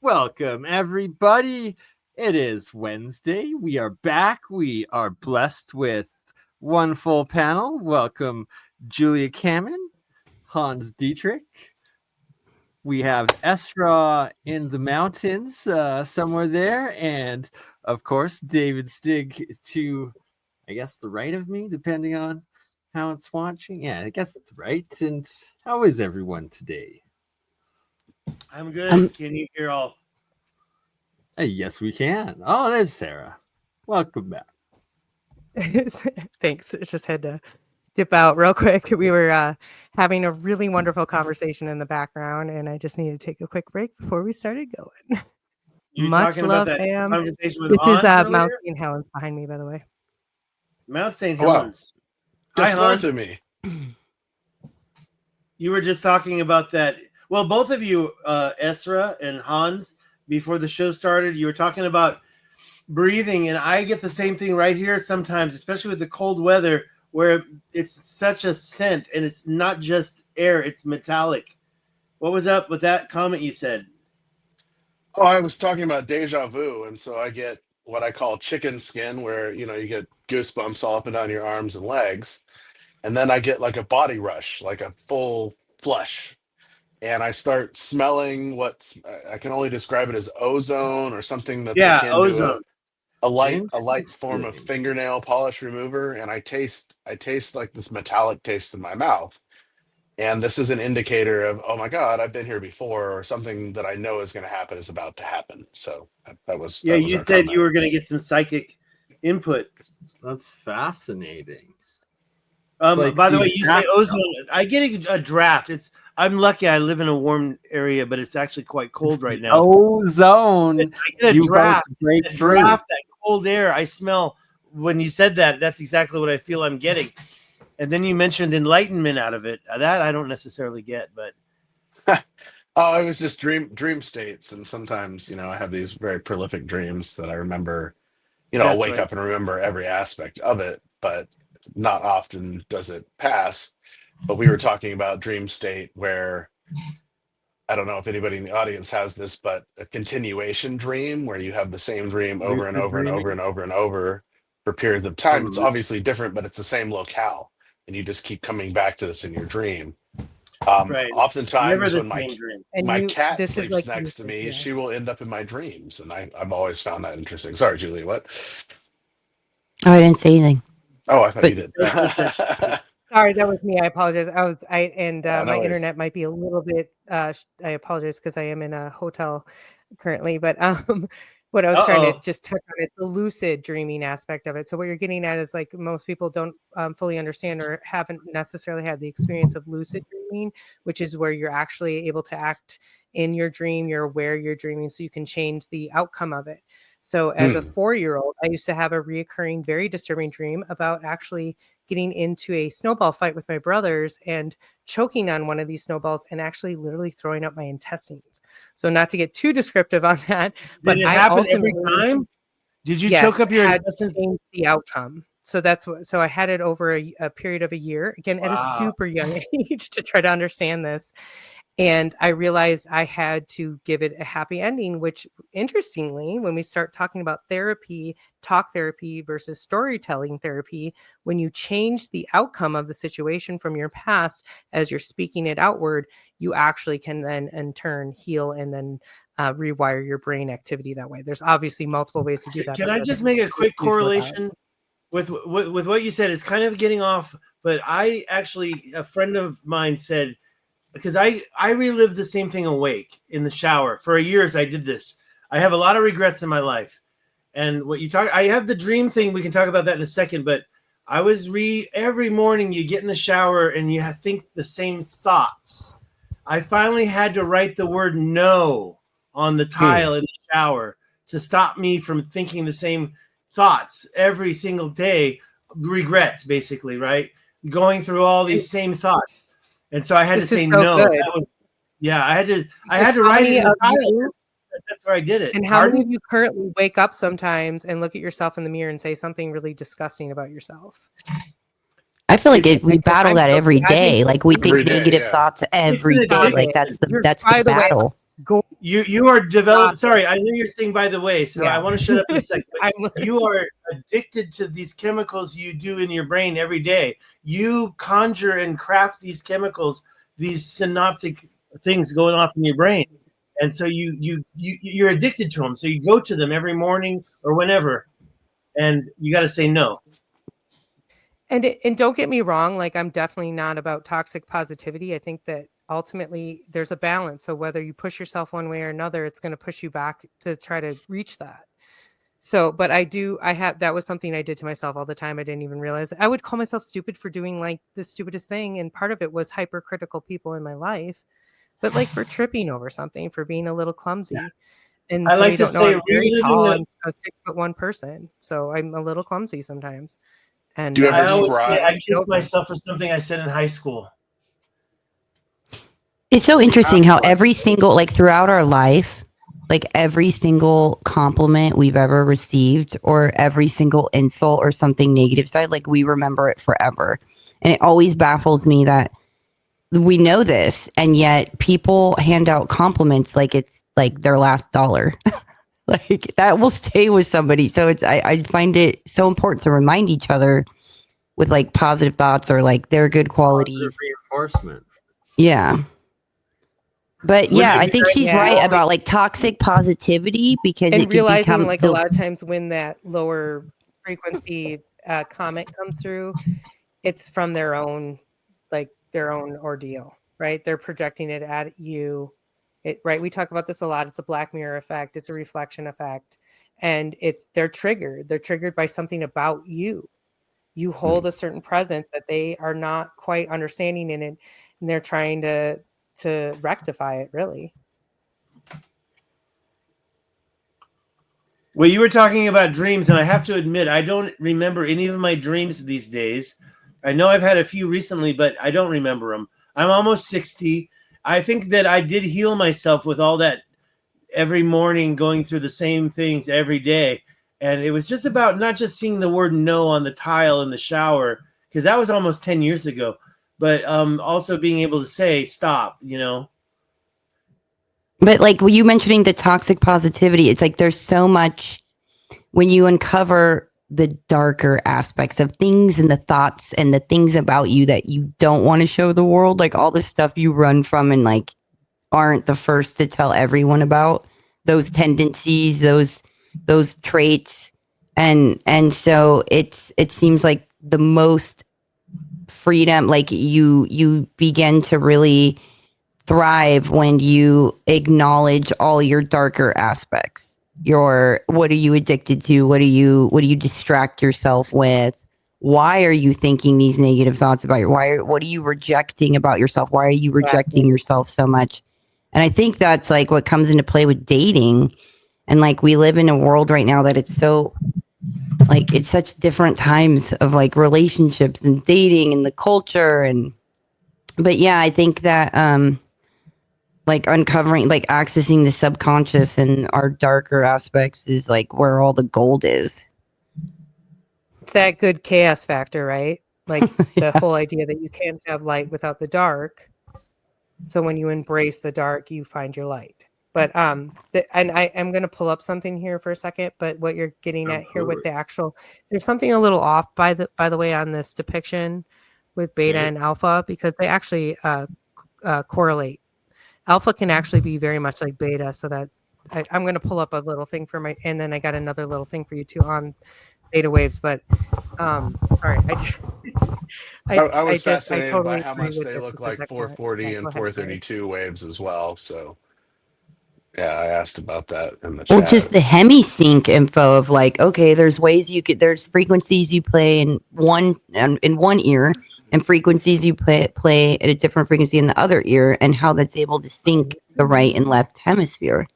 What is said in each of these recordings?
Welcome, everybody. It is Wednesday. We are back. We are blessed with one full panel. Welcome, Julia Kamman, Hans Dietrich. We have Esra in the mountains somewhere there. And, of course, David Stig to, I guess, the right of me, depending on how it's watching. Yeah, I guess it's right. And how is everyone today? I'm good. Can you hear all? Yes, we can. Oh, there's Sarah. Welcome back. Thanks. Just had to dip out real quick. We were having a really wonderful conversation in the background, and I just needed to take a quick break before we started going. You're Much talking love, about that fam. conversation with This is Hans Mount earlier? St. Helens behind me, by the way. Mount St. Oh, wow. Helens. Hi, Just north Hans. of me. You were just talking about that. Well, both of you, Esra and Hans, before the show started, you were talking about breathing, and I get the same thing right here sometimes, especially with the cold weather, where it's such a scent, and it's not just air, it's metallic. What was up with that comment you said? Oh, I was talking about deja vu, and so I get what I call chicken skin, where you get goosebumps all up and down your arms and legs, and then I get like a body rush, like a full flush, and I start smelling what I can only describe it as ozone or something that's akin ozone. to a light form of fingernail polish remover, and I taste like this metallic taste in my mouth. And this is an indicator of, oh my God, I've been here before, or something that I know is going to happen is about to happen. So that was you our said comment. you were going to get some psychic input. That's fascinating. By the way, you say ozone. I get a draft. I'm lucky I live in a warm area, but it's actually quite cold right now. Ozone. I get a draft. That cold air. I smell. When you said that, that's exactly what I feel I'm getting. And then you mentioned enlightenment out of it. That I don't necessarily get, but Oh, it was just dream states, and sometimes I have these very prolific dreams that I remember. I'll wake up and remember every aspect of it, but not often does it pass. But we were talking about dream state where I don't know if anybody in the audience has this, but a continuation dream where you have the same dream over and over and over and over and over for periods of time. It's obviously different, but it's the same locale, and you just keep coming back to this in your dream. Oftentimes when my cat sleeps next to me, she will end up in my dreams, and I've always found that interesting. Sorry, Julie, what? Oh, I didn't say anything. Oh, I thought you did. Sorry, that was me. I apologize. My worries. internet might be a little bit. I apologize because I am in a hotel currently. But what I was trying to just touch on is the lucid dreaming aspect of it. So what you're getting at is like most people don't fully understand or haven't necessarily had the experience of lucid dreaming, which is where you're actually able to act in your dream. You're aware you're dreaming, so you can change the outcome of it. So as a 4-year-old, I used to have a reoccurring, very disturbing dream about actually getting into a snowball fight with my brothers and choking on one of these snowballs and actually literally throwing up my intestines. So not to get too descriptive on that, but did it happen every time? Did you choke up your intestines? The outcome. So that's what. So I had it over a period of a year, again at a super young age, to try to understand this. And I realized I had to give it a happy ending, which interestingly, when we start talking about therapy, talk therapy versus storytelling therapy, when you change the outcome of the situation from your past as you're speaking it outward, you actually can then in turn heal and then rewire your brain activity that way. There's obviously multiple ways to do that. Can I just make a quick correlation with what you said? It's kind of getting off, but a friend of mine said, because I relived the same thing awake in the shower. For years I did this. I have a lot of regrets in my life. And I have the dream thing. We can talk about that in a second, but I was every morning you get in the shower and you think the same thoughts. I finally had to write the word no on the tile in the shower to stop me from thinking the same thoughts every single day. Regrets, basically, right? Going through all these same thoughts. And so I had to say no. I had to write it in the tile. That's where I did it. And how many of you currently wake up sometimes and look at yourself in the mirror and say something really disgusting about yourself? I feel like we battle that every day. Like we think negative thoughts every day. Like that's the battle. You are developed. Sorry, I know you're saying by the way, so I want to shut up in a second. But you are addicted to these chemicals you do in your brain every day. You conjure and craft these chemicals, these synaptic things going off in your brain, and so you're addicted to them. So you go to them every morning or whenever, and you got to say no. And don't get me wrong, like I'm definitely not about toxic positivity. I think that ultimately there's a balance. So whether you push yourself one way or another, it's going to push you back to try to reach that. So, but that was something I did to myself all the time. I didn't even realize I would call myself stupid for doing like the stupidest thing. And part of it was hypercritical people in my life, but like for tripping over something, for being a little clumsy. Yeah. And I like to say, I'm very tall. I'm a 6'1" person. So I'm a little clumsy sometimes. And do you ever I killed myself for something I said in high school. It's so interesting how every single, like throughout our life, like every single compliment we've ever received or every single insult or something negative side, like we remember it forever. And it always baffles me that we know this and yet people hand out compliments like it's like their last dollar. Like that will stay with somebody. So I find it so important to remind each other with like positive thoughts or like their good qualities. Reinforcement. Yeah. But yeah, I think she's right about like toxic positivity because and it realizing can become like a lot of times when that lower frequency comment comes through, it's from their own ordeal, right? They're projecting it at you. Right. We talk about this a lot. It's a black mirror effect. It's a reflection effect. And they're triggered. They're triggered by something about you. You hold a certain presence that they are not quite understanding in it. And they're trying to rectify it, really. Well, you were talking about dreams, and I have to admit, I don't remember any of my dreams these days. I know I've had a few recently, but I don't remember them. I'm almost 60. I think that I did heal myself with all that every morning going through the same things every day. And it was just about not just seeing the word no on the tile in the shower, because that was almost 10 years ago, but also being able to say, stop, you know. But like you mentioning the toxic positivity, it's like there's so much when you uncover the darker aspects of things and the thoughts and the things about you that you don't want to show the world, like all the stuff you run from and like aren't the first to tell everyone about, those tendencies, those traits. And so it seems like the most freedom, like you begin to really thrive when you acknowledge all your darker aspects. What are you addicted to? What do you distract yourself with? Why are you thinking these negative thoughts about what are you rejecting about yourself? Why are you rejecting yourself so much? And I think that's like what comes into play with dating. And like we live in a world right now that it's so like it's such different times of like relationships and dating and the culture but yeah, I think that like uncovering, like accessing the subconscious and our darker aspects is like where all the gold is. It's that good chaos factor, right? Like the whole idea that you can't have light without the dark. So when you embrace the dark, you find your light. But and I am going to pull up something here for a second. But what you're getting at here with the actual, there's something a little off by the way on this depiction with beta and alpha, because they actually correlate. Alpha can actually be very much like beta, so that I'm going to pull up a little thing and then I got another little thing for you too on beta waves. But sorry, I was fascinated totally by how much they look like 440 and 432 waves as well. So yeah, I asked about that in the chat. Well, just the hemisync info of like, okay, there's frequencies you play in one ear and frequencies you play at a different frequency in the other ear, and how that's able to sync the right and left hemisphere.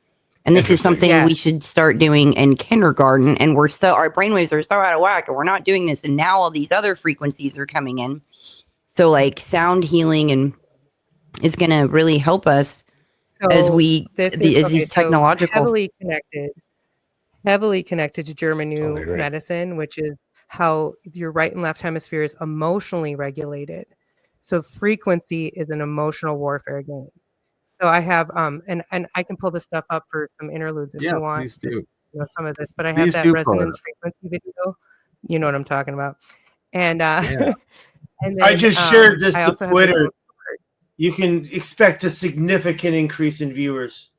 And this is something we should start doing in kindergarten. And our brainwaves are so out of whack, and we're not doing this. And now all these other frequencies are coming in. So like sound healing is going to really help us as these technological. Heavily connected to German New Medicine, which is how your right and left hemisphere is emotionally regulated. So frequency is an emotional warfare game. So I have and I can pull this stuff up for some interludes if you want. Please do. Some of this, but I have Please that do pull it resonance frequency video. You know what I'm talking about. And Yeah. and then, I just shared this I to also have Twitter. You can expect a significant increase in viewers.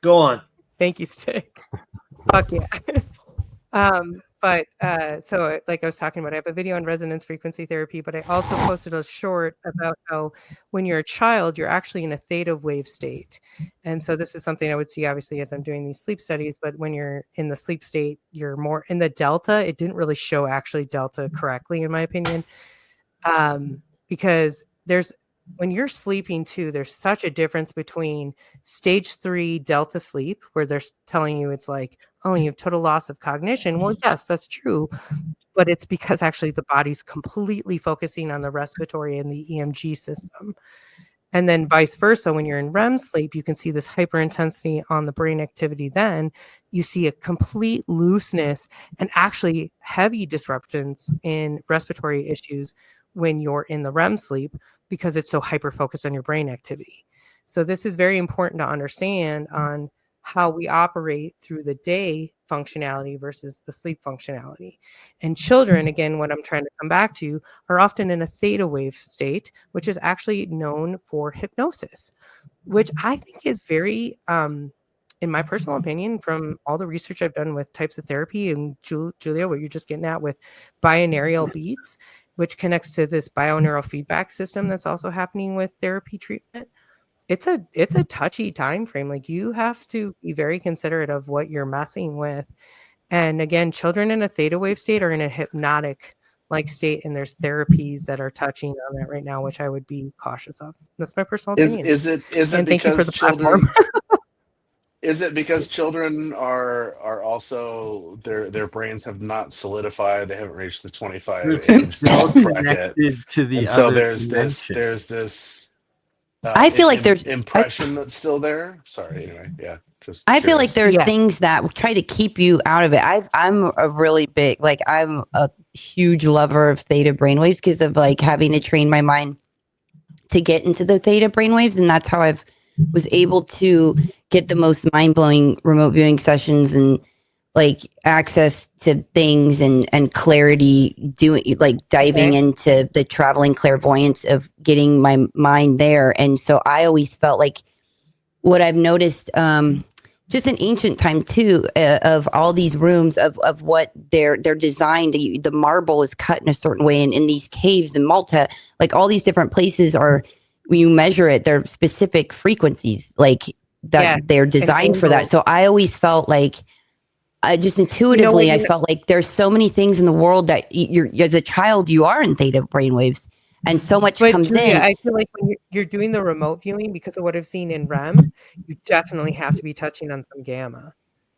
Go on. Thank you, Stig. Fuck yeah. But so like I was talking about, I have a video on resonance frequency therapy, but I also posted a short about how when you're a child, you're actually in a theta wave state. And so this is something I would see obviously as I'm doing these sleep studies, but when you're in the sleep state, you're more in the delta. It didn't really show actually delta correctly, in my opinion. Because when you're sleeping too, there's such a difference between stage 3 delta sleep, where they're telling you it's like, oh, you have total loss of cognition. Well, yes, that's true. But it's because actually the body's completely focusing on the respiratory and the EMG system. And then vice versa, when you're in REM sleep, you can see this hyperintensity on the brain activity. Then you see a complete looseness and actually heavy disruptions in respiratory issues when you're in the REM sleep, because it's so hyper focused on your brain activity. So this is very important to understand on how we operate through the day functionality versus the sleep functionality. And children, again, what I'm trying to come back to, are often in a theta wave state, which is actually known for hypnosis, which I think is very, in my personal opinion, from all the research I've done with types of therapy, and Julia, what you're just getting at with binaural beats, which connects to this bioneural feedback system that's also happening with therapy treatment. It's a touchy time frame. Like, you have to be very considerate of what you're messing with. And again, children in a theta wave state are in a hypnotic like state, and there's therapies that are touching on that right now, which I would be cautious of. That's my personal opinion. Is it and thank you for because the children platform. is it because children are also their brains have not solidified, they haven't reached the 25 They're age still bracket, connected to the and so other there's dimension. this I feel like there's impression that's still there. Sorry, anyway, yeah. Just I feel like curious. there's things that try to keep you out of it. I'm a really big, like, I'm a huge lover of theta brainwaves because of like having to train my mind to get into the theta brainwaves, and that's how I've was able to get the most mind-blowing remote viewing sessions and like access to things and clarity, doing like diving into the traveling clairvoyance of getting my mind there. And so I always felt like what I've noticed just in ancient time too, of all these rooms of what they're designed, the marble is cut in a certain way, and in these caves in Malta, like all these different places are, when you measure it, they're specific frequencies like that they're designed for that. So I always felt like, I just intuitively, I felt like there's so many things in the world that you're, as a child, you are in theta brainwaves, and so much comes Julia, in. I feel like when you're doing the remote viewing, because of what I've seen in REM, you definitely have to be touching on some gamma.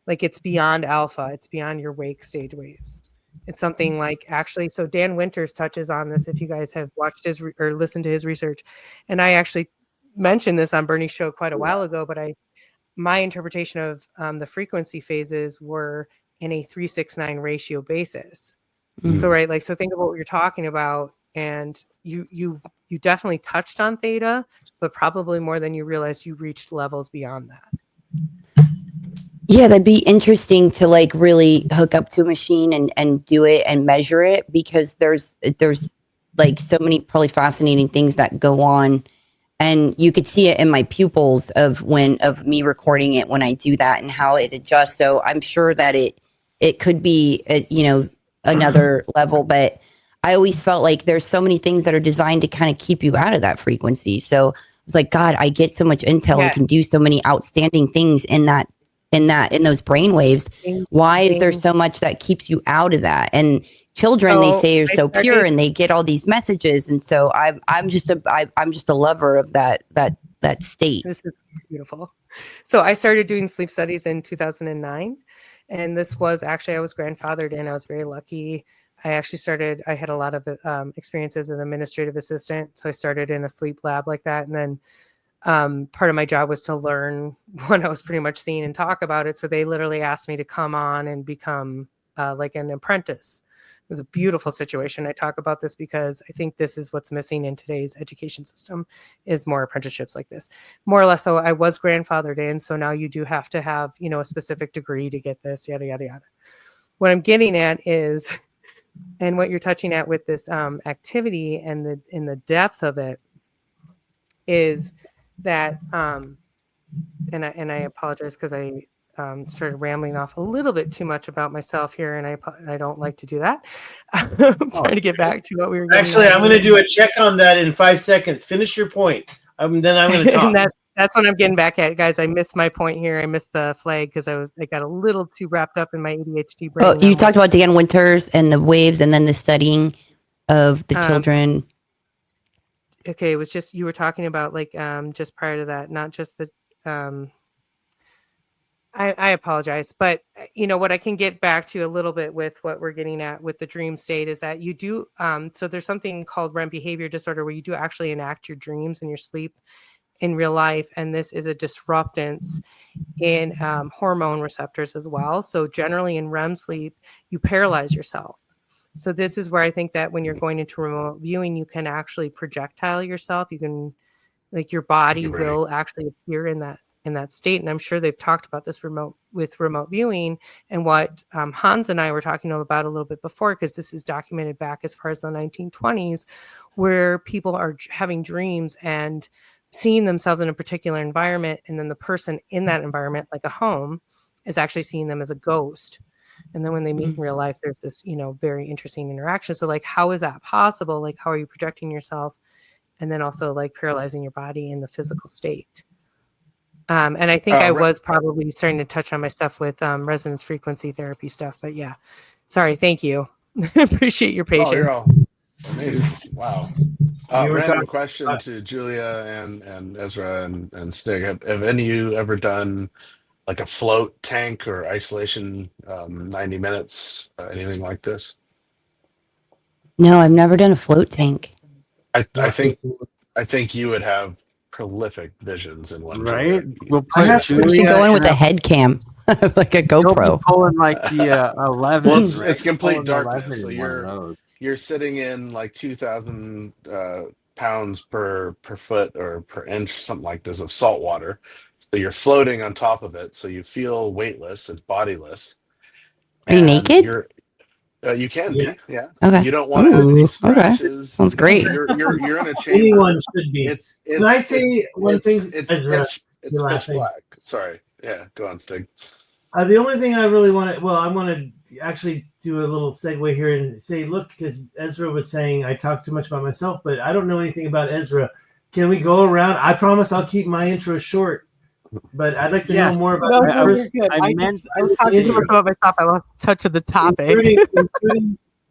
Like, it's beyond alpha, it's beyond your wake stage waves. It's something like, actually, so Dan Winters touches on this if you guys have watched his or listened to his research. And I actually mentioned this on Bernie's show quite a while ago, but my interpretation of the frequency phases were in a 3-6-9 ratio basis. So, right, like, so think about what you're talking about, and you definitely touched on theta, but probably more than you realized. You reached levels beyond that. Yeah, that'd be interesting to like really hook up to a machine and do it and measure it, because there's like so many probably fascinating things that go on. And you could see it in my pupils of me recording it when I do that and how it adjusts. So I'm sure that it could be, another level, but I always felt like there's so many things that are designed to kind of keep you out of that frequency. So I was like, God, I get so much intel and can do so many outstanding things in those brain waves. Why is there so much that keeps you out of that? And children, they say, are so pure and they get all these messages. And so I'm just a lover of that state. This is beautiful. So I started doing sleep studies in 2009. And this was actually, I was grandfathered in. I was very lucky. I had a lot of experience as an administrative assistant. So I started in a sleep lab like that. And then part of my job was to learn what I was pretty much seeing and talk about it. So they literally asked me to come on and become like an apprentice. was a beautiful situation. I talk about this because I think this is what's missing in today's education system is more apprenticeships like this. More or less, so I was grandfathered in, so now you do have to have, you know, a specific degree to get this, yada, yada, yada. What I'm getting at is, and what you're touching at with this activity and the depth of it is that, and I apologize because I started rambling off a little bit too much about myself here, and I don't like to do that. I'm trying to get back to what we were. Actually, I'm going to do a check on that in 5 seconds. Finish your point. Then I'm going to talk. And that's what I'm getting back at, guys. I missed my point here. I missed the flag because I got a little too wrapped up in my ADHD brain. Oh, you talked about Dan Winters and the waves, and then the studying of the children. Okay, it was just you were talking about like just prior to that, not just the. I apologize, but you know what I can get back to a little bit with what we're getting at with the dream state is that you do. So there's something called REM behavior disorder where you do actually enact your dreams in your sleep in real life, and this is a disruptance in hormone receptors as well. So generally in REM sleep, you paralyze yourself. So this is where I think that when you're going into remote viewing, you can actually projectile yourself. You can, like, your body will actually appear in that state. And I'm sure they've talked about this remote viewing and what Hans and I were talking about a little bit before, because this is documented back as far as the 1920s, where people are having dreams and seeing themselves in a particular environment. And then the person in that environment, like a home, is actually seeing them as a ghost. And then when they meet in real life, there's this, you know, very interesting interaction. So like, how is that possible? Like, how are you projecting yourself? And then also like paralyzing your body in the physical state. And I think I was probably starting to touch on my stuff with resonance frequency therapy stuff, but yeah, sorry. Thank you. Appreciate your patience. Oh, you're all amazing. Wow. Random question to Julia and Ezra and Stig. Have any of you ever done like a float tank or isolation 90 minutes, anything like this? No, I've never done a float tank. I think you would have prolific visions in one. Right? We'll should go in with a head cam, like a GoPro. Pulling like the 11. Well, it's complete darkness. So you're sitting in like 2,000 pounds per foot or per inch, something like this, of salt water. So you're floating on top of it, so you feel weightless and bodiless. Are you naked? You can be, yeah. Okay. You don't want to have any scratches. Okay. Sounds great. You're in a chamber. Anyone should be. Can I say one thing? It's pitch black. Sorry. Yeah, go on, Stig. The only thing I really want to, I'm going to actually do a little segue here and say, look, because Ezra was saying I talk too much about myself, but I don't know anything about Ezra. Can we go around? I promise I'll keep my intro short, but I'd like to know more about I was talking too much about myself. I lost touch of the topic.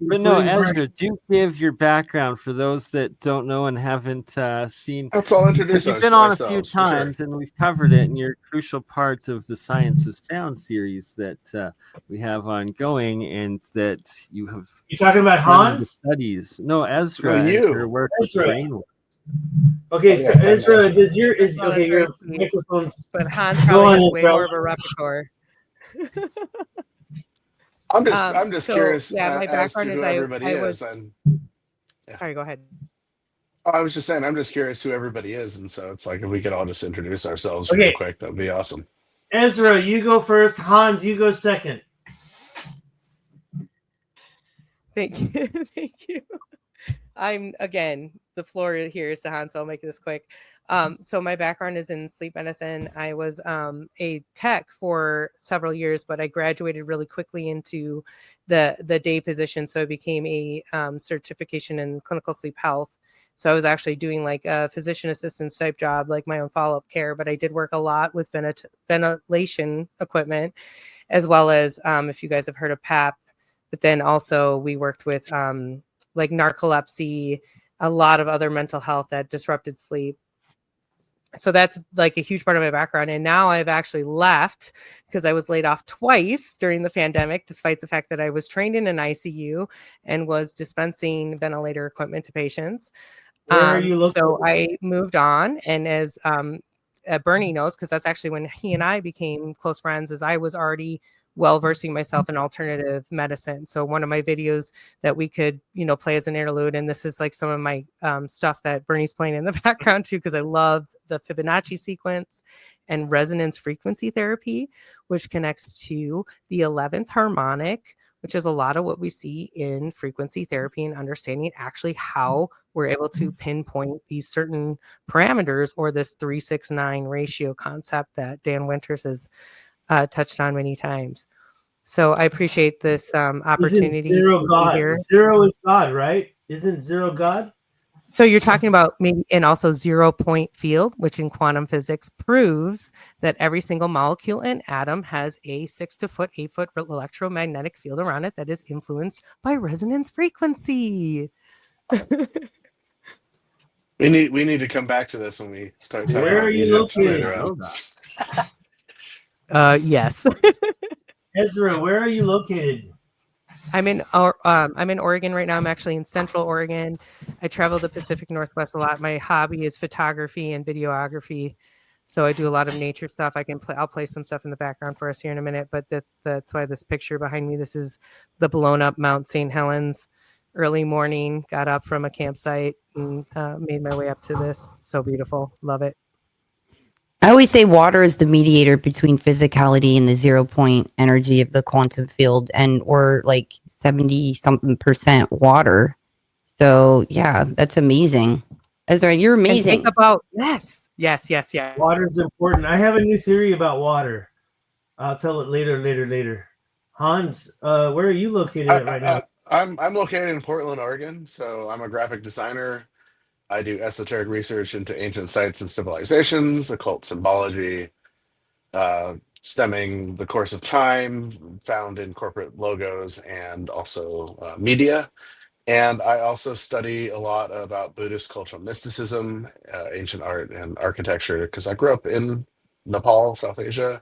But no, Ezra, do give your background for those that don't know and haven't seen. Let's all introduce ourselves. You've been on a few times, and we've covered it, and you're a crucial part of the Science of Sound series that we have ongoing, and that you have. You talking about Hans? Studies. No, Ezra. No, you. Your work with brain. Okay, so Ezra, your microphone's. But Hans probably has way more of a repertoire. I'm just curious. Yeah, my background is everybody I was. Sorry, go ahead. Oh, I was just saying, I'm just curious who everybody is, and so it's like if we could all just introduce ourselves real quick, that'd be awesome. Ezra, you go first. Hans, you go second. Thank you. Thank you. The floor here is to Hans, so I'll make this quick. So my background is in sleep medicine. I was a tech for several years, but I graduated really quickly into the day position. So I became a certification in clinical sleep health. So I was actually doing like a physician assistant type job, like my own follow-up care, but I did work a lot with ventilation equipment, as well as if you guys have heard of PAP, but then also we worked with like narcolepsy, a lot of other mental health that disrupted sleep. So that's like a huge part of my background. And now I've actually left because I was laid off twice during the pandemic, despite the fact that I was trained in an ICU and was dispensing ventilator equipment to patients. Where are you located? So I moved on. And as BurnEye knows, because that's actually when he and I became close friends, as I was already well versing myself in alternative medicine. So one of my videos that we could, play as an interlude, and this is like some of my stuff that Bernie's playing in the background too, because I love the Fibonacci sequence and resonance frequency therapy, which connects to the 11th harmonic, which is a lot of what we see in frequency therapy and understanding actually how we're able to pinpoint these certain parameters, or this 3-6-9 ratio concept that Dan Winters has touched on many times. So I appreciate this opportunity to be here. Zero is God, right? Isn't zero God? So you're talking about maybe, and also 0-point field, which in quantum physics proves that every single molecule and atom has a 6 to 8 foot electromagnetic field around it that is influenced by resonance frequency. We need to come back to this when we start talking. Where are you located? Yes. Esra, where are you located? I'm in Oregon right now. I'm actually in Central Oregon. I travel the Pacific Northwest a lot. My hobby is photography and videography, so I do a lot of nature stuff. I'll play some stuff in the background for us here in a minute, but that's why this picture behind me. This is the blown up Mount St. Helens. Early morning, got up from a campsite and made my way up to this. So beautiful, love it. I always say water is the mediator between physicality and the 0-point energy of the quantum field, and we're like 70-something% water. So yeah, that's amazing. Ezra, you're amazing. And think about yes. Water is important. I have a new theory about water. I'll tell it later. Hans, where are you located right now? I'm located in Portland, Oregon. So I'm a graphic designer. I do esoteric research into ancient sites and civilizations, occult symbology, stemming the course of time, found in corporate logos and also media. And I also study a lot about Buddhist cultural mysticism, ancient art and architecture, because I grew up in Nepal, South Asia.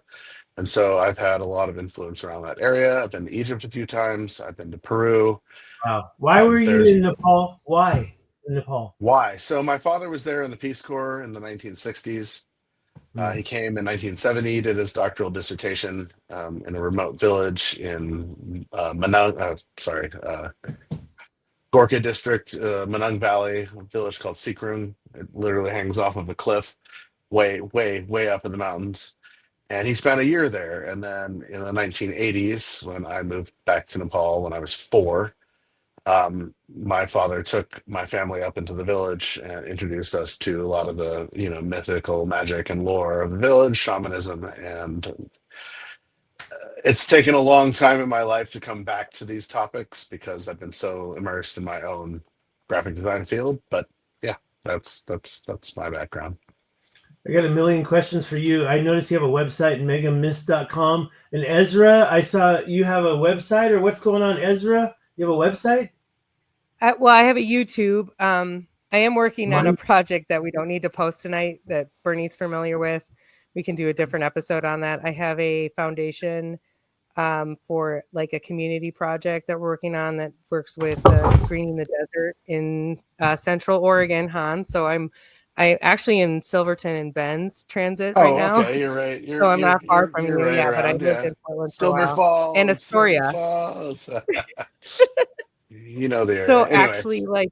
And so I've had a lot of influence around that area. I've been to Egypt a few times. I've been to Peru. Wow. Why were you in Nepal? Why in Nepal? Why? So my father was there in the Peace Corps in the 1960s. He came in 1970, did his doctoral dissertation in a remote village in Gorkha district, Manung Valley, a village called Sikrung. It literally hangs off of a cliff way up in the mountains. And he spent a year there. And then in the 1980s, when I moved back to Nepal when I was 4, my father took my family up into the village and introduced us to a lot of the, mythical magic and lore of the village, shamanism. And it's taken a long time in my life to come back to these topics because I've been so immersed in my own graphic design field. But yeah, that's my background. I got a million questions for you. I noticed you have a website, megamist.com. And Ezra, I saw you have a website, or what's going on, Ezra? You have a website? Well, I have a YouTube. I am working on a project that we don't need to post tonight that Bernie's familiar with. We can do a different episode on that. I have a foundation for like a community project that we're working on that works with greening the desert in Central Oregon, Hans. So I actually in Silverton and Bend's transit right now. Okay, you're right. So I'm not far from you, right but I lived in Portland Silver for a while. Falls And Astoria. The area. So Anyways. actually, like,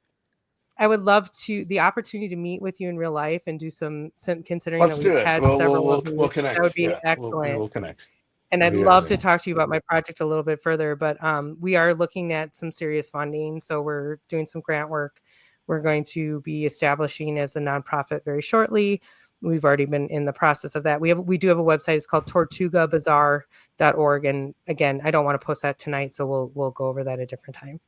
I would love the opportunity to meet with you in real life and do some considering Let's that we've had several. We'll connect. That would be excellent. We'll connect. And I'd love to talk to you about my project a little bit further, but we are looking at some serious funding. So we're doing some grant work. We're going to be establishing as a nonprofit very shortly. We've already been in the process of that. We do have a website. It's called tortugabazaar.org. And again, I don't want to post that tonight, so we'll go over that a different time.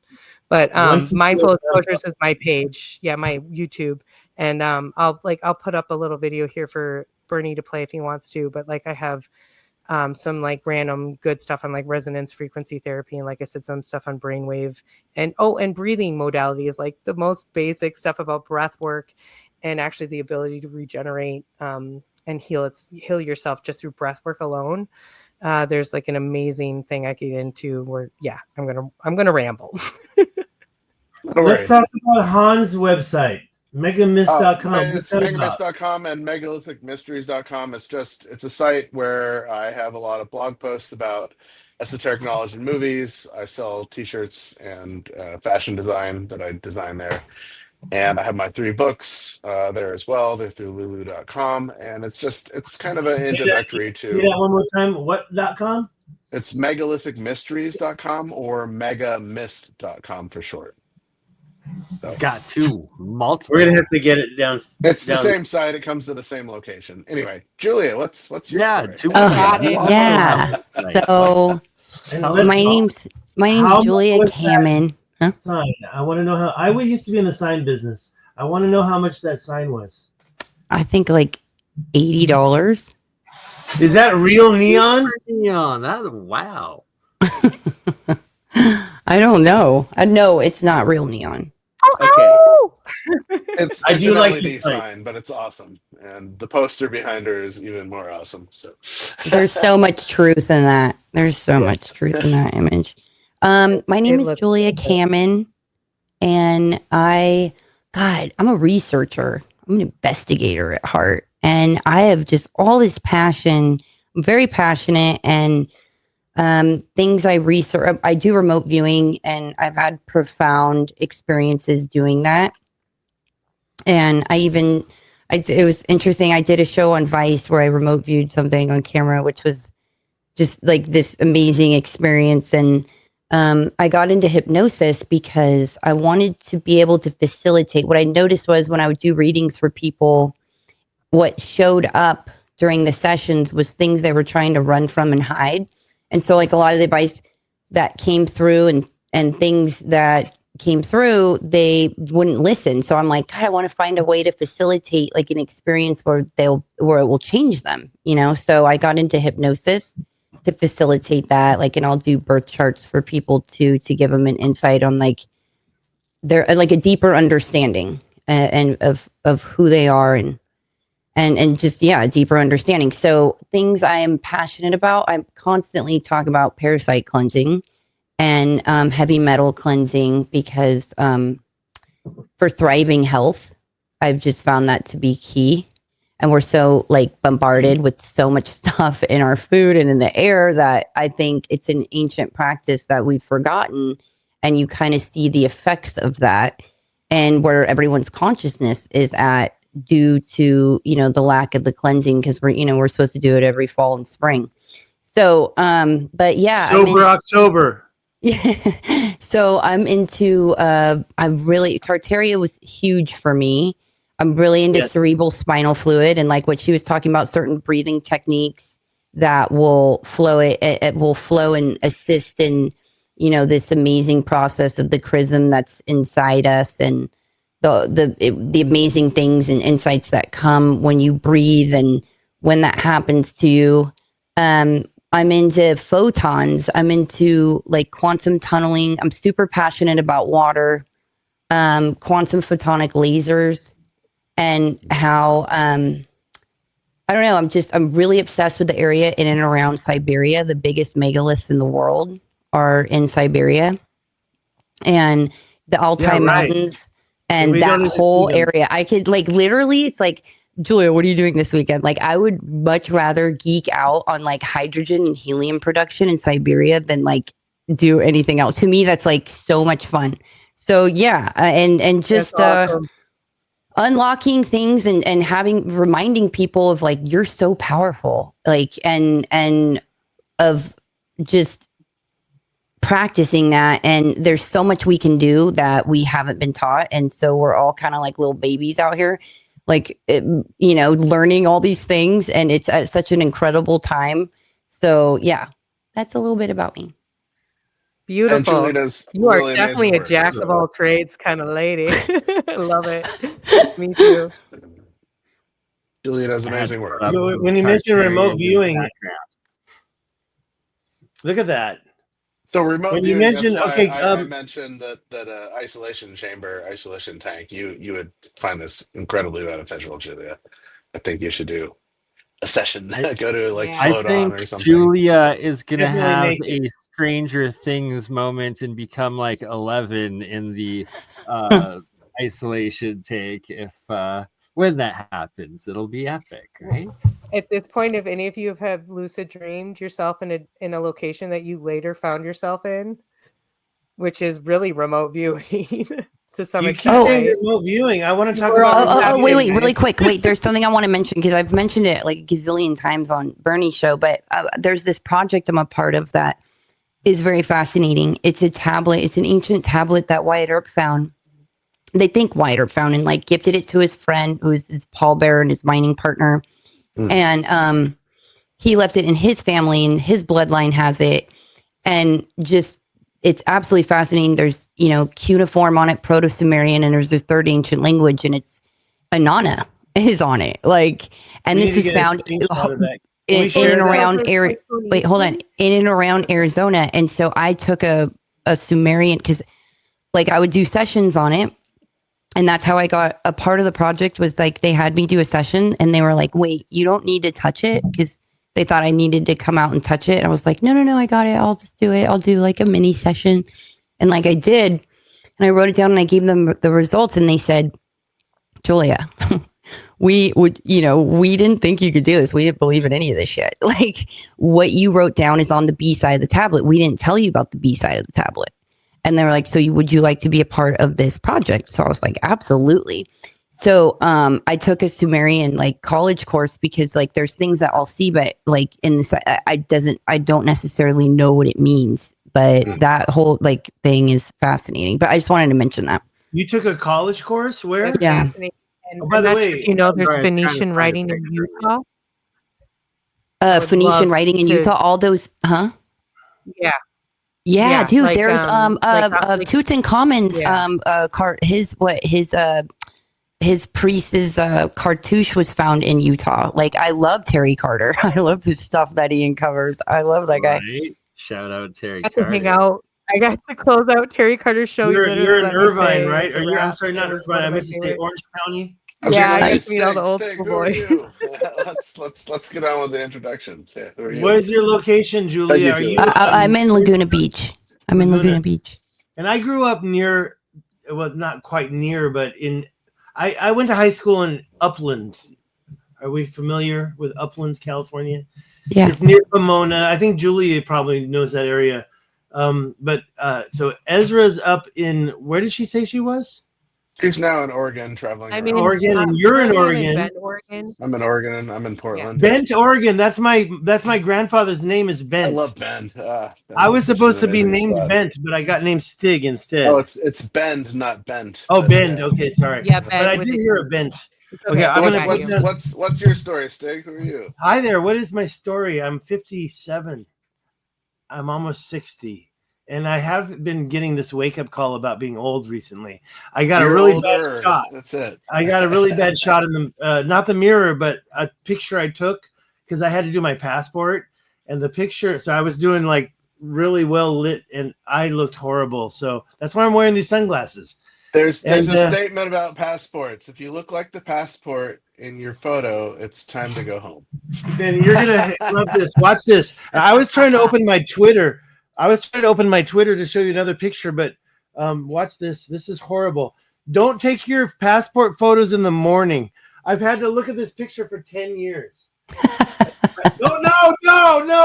But Mindful Exposures is my page. Yeah, my YouTube. And I'll put up a little video here for Bernie to play if he wants to. But like I have some like random good stuff on like resonance frequency therapy, and like I said, some stuff on brainwave and breathing modalities, like the most basic stuff about breath work and actually the ability to regenerate and heal yourself just through breath work alone. There's like an amazing thing I get into where I'm gonna ramble. Let's talk about Hans' website. Megamist.com. It's megamist.com and megalithic.mysteries.com. It's a site where I have a lot of blog posts about esoteric knowledge in movies. I sell t-shirts and fashion design that I design there. And I have my 3 books there as well. They're through lulu.com. And it's kind of an introductory to. Say that one more time. What.com? It's megalithic.mysteries.com or megamist.com for short. So, It's got 2 multiple. We're gonna have to get it down. it's the down. same site. It comes to the same location. Anyway, Julia, what's your story? Yeah. So my name's Julia Kamman. Huh? Sign. I want to know how. I used to be in the sign business. I want to know how much that sign was. I think like $80. Is that real neon? Neon. Wow. I don't know. No, it's not real neon. Okay. It's I do an like LED the site. sign, but it's awesome. And the poster behind her is even more awesome. So There's so much truth in that. There's so much truth in that image. My name is Julia Kamman, and I'm a researcher. I'm an investigator at heart, and I have just all this passion. I'm very passionate, and things I research. I do remote viewing, and I've had profound experiences doing that. And it was interesting. I did a show on Vice where I remote viewed something on camera, which was just like this amazing experience. And I got into hypnosis because I wanted to be able to facilitate. What I noticed was when I would do readings for people, what showed up during the sessions was things they were trying to run from and hide. And so like a lot of the advice that came through and things that came through, they wouldn't listen. So I'm like, God, I want to find a way to facilitate like an experience where it will change them, you know? So I got into hypnosis to facilitate that. Like, and I'll do birth charts for people to give them an insight on like their, like a deeper understanding and of who they are and just, a deeper understanding. So things I am passionate about, I constantly talk about parasite cleansing and heavy metal cleansing because for thriving health, I've just found that to be key. And we're so like bombarded with so much stuff in our food and in the air that I think it's an ancient practice that we've forgotten. And you kind of see the effects of that and where everyone's consciousness is at due to, the lack of the cleansing because we're supposed to do it every fall and spring. So, but yeah. Sober October. Yeah. So I'm into, Tartaria was huge for me. I'm really into cerebral spinal fluid and like what she was talking about, certain breathing techniques that will flow it will flow and assist in, this amazing process of the chrism that's inside us and the amazing things and insights that come when you breathe and when that happens to you. I'm into photons. I'm into like quantum tunneling. I'm super passionate about water, quantum photonic lasers. And how, I don't know, I'm really obsessed with the area in and around Siberia. The biggest megaliths in the world are in Siberia. And the Altai Mountains and that whole area. I could like, literally, it's like, Julia, what are you doing this weekend? Like, I would much rather geek out on like hydrogen and helium production in Siberia than like do anything else. To me, that's like so much fun. So yeah, and just, awesome. Unlocking things and reminding people of like you're so powerful, like and of just practicing that, and there's so much we can do that we haven't been taught, and so we're all kind of like little babies out here, like learning all these things, and it's at such an incredible time. So yeah, that's a little bit about me. Beautiful. You are really definitely a jack of all trades kind of lady. I love it. Me too. Julia does amazing work. When you mentioned remote viewing, look at that. So remote when viewing, you mentioned, I mentioned that isolation tank. You would find this incredibly beneficial, Julia. I think you should do a session. Go to like float on or something. Julia is gonna have a Stranger Things moment and become like 11 in the isolation take if when that happens. It'll be epic, right? At this point, if any of you have lucid dreamed yourself in a location that you later found yourself in, which is really remote viewing to some You keep extent. saying right? remote viewing. I want to talk We're about. all- remote wait, viewing, really man. quick. Wait, there's something I want to mention because I've mentioned it like a gazillion times on BurnEye show, but there's this project I'm a part of that is very fascinating. It's a tablet. It's an ancient tablet that Wyatt Earp found. They think Wyatt Earp found and like gifted it to his friend who is his pallbearer and his mining partner. And he left it in his family and his bloodline has it. And just, it's absolutely fascinating. There's, cuneiform on it, Proto-Sumerian, and there's this third ancient language and it's Anana is on it. Like, and We this need to was get a found screenshot of that. in share and that? around wait, hold on. In and around Arizona. And so I took a Sumerian because like I would do sessions on it. And that's how I got a part of the project was like they had me do a session and they were like, wait, you don't need to touch it because they thought I needed to come out and touch it. And I was like, no, I got it. I'll just do it. I'll do like a mini session. And like I did. And I wrote it down and I gave them the results and they said, Julia, we didn't think you could do this. We didn't believe in any of this shit. Like what you wrote down is on the B side of the tablet. We didn't tell you about the B side of the tablet. And they were like, so would you like to be a part of this project? So I was like, absolutely. So I took a Sumerian like college course because like there's things that I'll see, but like in this, I don't necessarily know what it means. But that whole like thing is fascinating. But I just wanted to mention that. You took a college course where? Yeah. And by the way, there's sorry, Phoenician writing in Utah. would Phoenician love writing in to- Utah, all those, huh? Yeah. Yeah, Yeah, dude. like, There's like, Tutankhamun's his priest's cartouche was found in Utah. Like I love Terry Carter. I love his stuff that he uncovers. I love that guy. Right? Shout out Terry I got to Carter. hang out. I got to close out Terry Carter's show. You're Literally in let me Irvine, say right? it's a Or you're, I'm wrap. sorry, It not was Irvine. one I of meant my to say favorite- Orange County. Yeah, I Hey, get to meet all the old Stig, school who are boys. you? let's get on with the introductions. Yeah, who are you? Where's your location, Julia? Thank you, Are Julia. you? I'm in Laguna Beach. I'm in Laguna. Laguna Beach. And I grew up near, well, not quite near, but I went to high school in Upland. Are we familiar with Upland, California? Yeah. It's near Pomona. I think Julia probably knows that area. So Ezra's up in, where did she say she was? She's now in Oregon, traveling. I around. mean, Oregon, and you're in Oregon. Bend, Oregon. I'm in Oregon and I'm in Portland. Bent, Oregon. That's my grandfather's name is I Bent. love Bend. I was supposed to be amazing named spot. Bent, but I got named Stig instead. Oh, it's Bend, not Bent. Oh, But, Bend. yeah. Okay, sorry. Yeah, But I with did the- hear a Bent. It's Okay, I'm I gonna got put you. What's your story, Stig? Who are you? Hi there. What is my story? I'm 57. I'm almost 60. And I have been getting this wake-up call about being old recently. I got You're a really older. bad shot. That's it. I got a really bad shot in the not the mirror, but a picture I took because I had to do my passport. And the picture, so I was doing like really well lit, and I looked horrible. So that's why I'm wearing these sunglasses. There's And, a statement about passports. If you look like the passport in your photo, it's time to go home. Then you're gonna love this. Watch this. I was trying to open my Twitter. To show you another picture, but watch this. This is horrible. Don't take your passport photos in the morning. I've had to look at this picture for 10 years. No,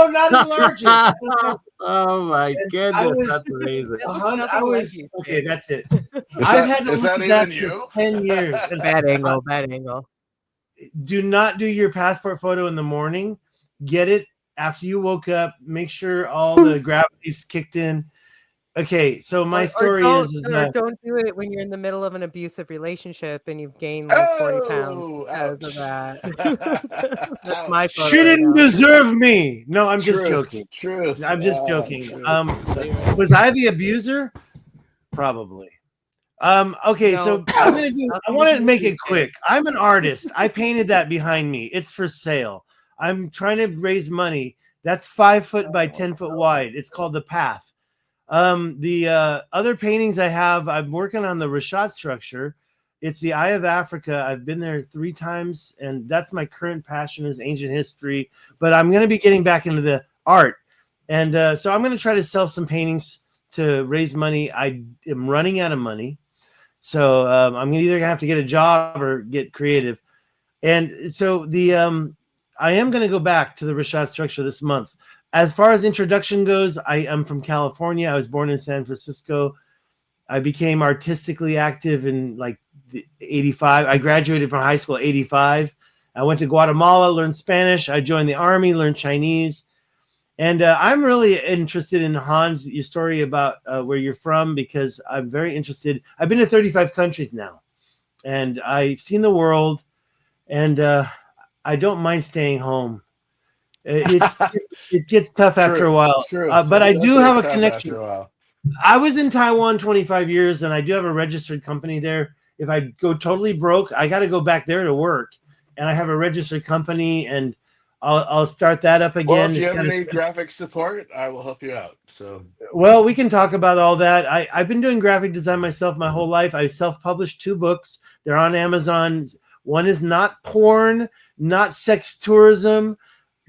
not allergic. Oh my goodness, that's amazing. Okay, that's it. Is I've had to is look that at that even you? for 10 years. And Bad angle. do not do your passport photo in the morning. Get it after you woke up. Make sure all the gravity's kicked in. Okay, so my story don't do it when you're in the middle of an abusive relationship and you've gained like 40 pounds because of that. That's my photo. She didn't deserve me. No, I'm just Truth, joking. Truth. I'm just Ah, joking. truth. Was I the abuser? Probably. Okay, No. so I want to make it quick. I'm an artist. I painted that behind me. It's for sale. I'm trying to raise money. That's 5 foot by 10 foot wide. It's called The Path. The other paintings I have, I'm working on the Rashat structure. It's the Eye of Africa. I've been there 3 times, and that's my current passion is ancient history. But I'm going to be getting back into the art. And so I'm going to try to sell some paintings to raise money. I am running out of money. So I'm either gonna have to get a job or get creative. And so I am gonna go back to the Rashad structure this month. As far as introduction goes, I am from California. I was born in San Francisco. I became artistically active in like 85. I graduated from high school 85. I went to Guatemala, learned Spanish. I joined the army, learned Chinese. And I'm really interested in Hans, your story about where you're from, because I'm very interested. I've been to 35 countries now, and I've seen the world, and I don't mind staying home. It gets tough after a while, but I do have a connection. I was in Taiwan 25 years, and I do have a registered company there. If I go totally broke, I got to go back there to work, and I have a registered company, and I'll start that up again. Well, if you ever need graphic support, I will help you out. So, well, we can talk about all that. I've been doing graphic design myself my whole life. I self-published 2 books. They're on Amazon. One is not porn, not sex tourism,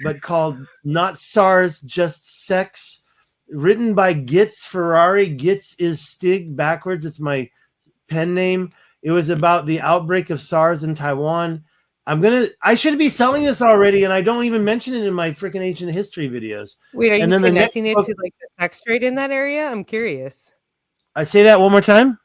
but called Not SARS, Just Sex. Written by Gitz Ferrari. Gitz is Stig backwards. It's my pen name. It was about the outbreak of SARS in Taiwan. I should be selling this already, and I don't even mention it in my freaking ancient history videos. Wait, are you connecting it to like the sex trade in that area? I'm curious. I say that one more time.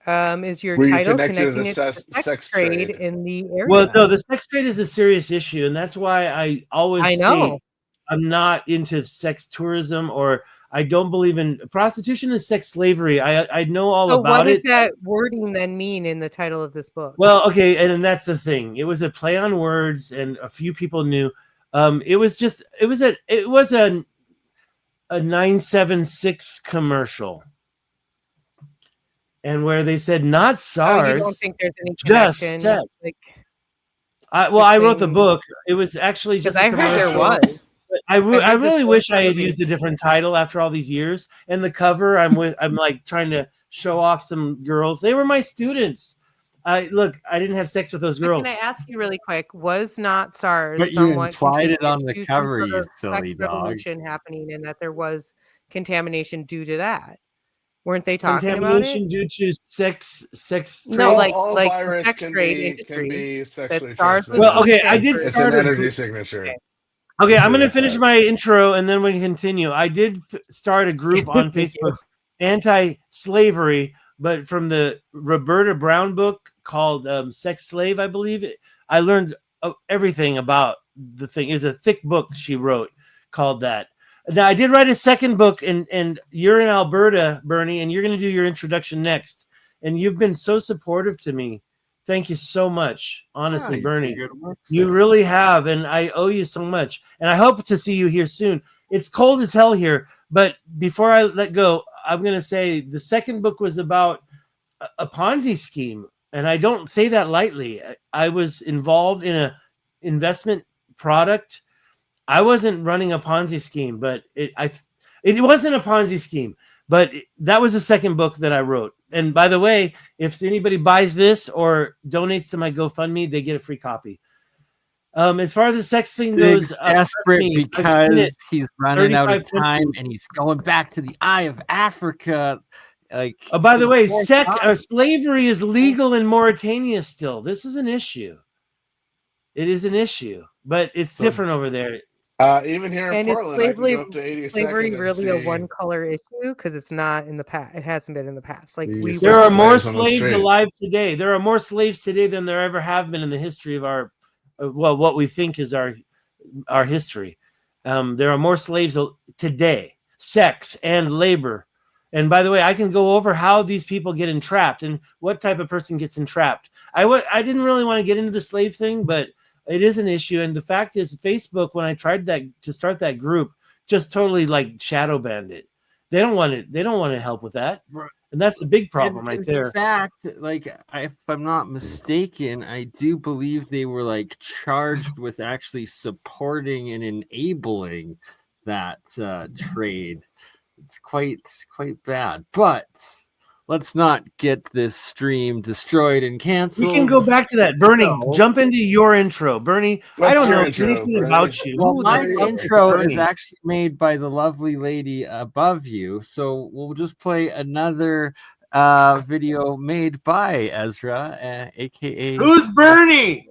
Is your title connecting it to the sex trade in the area? Well, no, the sex trade is a serious issue, and that's why I always state I'm not into sex tourism, or I don't believe in prostitution and sex slavery. I know all about it. What does that wording then mean in the title of this book? Well, okay, and that's the thing. It was a play on words, and a few people knew. It was a 976 commercial, and where they said not SARS. You don't think there's any connection? Just sex. I wrote the book. It was actually just a commercial. I heard there was. I really wish I had used a different title after all these years. And the cover, I'm like trying to show off some girls. They were my students. I didn't have sex with those girls. Can I ask you really quick? Was not SARS? But you implied it on the cover, you silly dog. Revolution happening, and that there was contamination due to that. Weren't they talking about it? Contamination due to sex trade? No, like virus sex trade can be sexually transmitted. Well, okay, I did It's start an energy signature. Okay, I'm going to finish my intro and then we can continue. I did start a group on Facebook, anti-slavery, but from the Roberta Brown book called Sex Slave, I believe. I learned everything about the thing. It's a thick book she wrote called that. Now, I did write a second book, and you're in Alberta, Bernie, and you're going to do your introduction next. And you've been so supportive to me. Thank you so much. Honestly, Bernie, you really have, and I owe you so much. And I hope to see you here soon. It's cold as hell here, but before I let go, I'm going to say the second book was about a Ponzi scheme, and I don't say that lightly. I was involved in an investment product. I wasn't running a Ponzi scheme, but it wasn't a Ponzi scheme. But that was the second book that I wrote. And by the way, if anybody buys this or donates to my GoFundMe, they get a free copy. As far as the sex thing goes, desperate because he's running out of time and he's going back to the Eye of Africa. By the way, slavery is legal in Mauritania still. This is an issue. It is an issue, but it's different over there. Even here in Portland, I can go up to 82nd. Slavery really a one-color issue because it's not in the past. It hasn't been in the past. There are more slaves alive today. There are more slaves today than there ever have been in the history of our, what we think is our history. There are more slaves today. Sex and labor. And by the way, I can go over how these people get entrapped and what type of person gets entrapped. I didn't really want to get into the slave thing, but it is an issue. And the fact is, Facebook, when I tried to start that group, just totally shadow banned it. They don't want it. They don't want to help with that. And that's the big problem right there. In fact, if I'm not mistaken, I do believe they were charged with actually supporting and enabling that trade. It's quite bad. But let's not get this stream destroyed and canceled. We can go back to that. Bernie, jump into your intro. Bernie, I don't know anything about you. Well, my intro is actually made by the lovely lady above you. So we'll just play another video made by Esra, aka Who's BurnEye?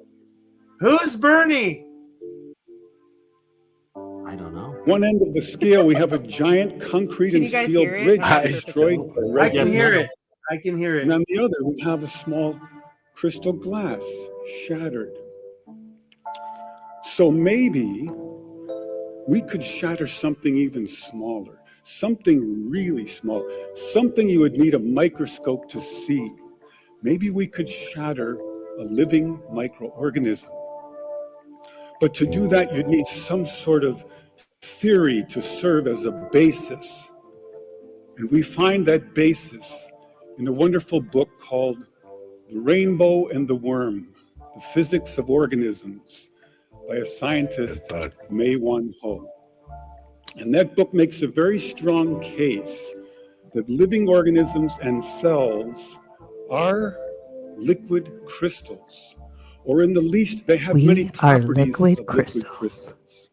Who's BurnEye? I don't know. One end of the scale, we have a giant concrete Can and you guys steel hear it? bridge I'm not sure if it's destroyed on. by I can resonance. hear it. I can hear And it. on the other, we have a small crystal glass shattered. So maybe we could shatter something even smaller, something really small, something you would need a microscope to see. Maybe we could shatter a living microorganism. But to do that, you'd need some sort of theory to serve as a basis. And we find that basis in a wonderful book called The Rainbow and the Worm, The Physics of Organisms, by a scientist, Mei Wan Ho. And that book makes a very strong case that living organisms and cells are liquid crystals, or in the least, they have many properties of liquid crystals.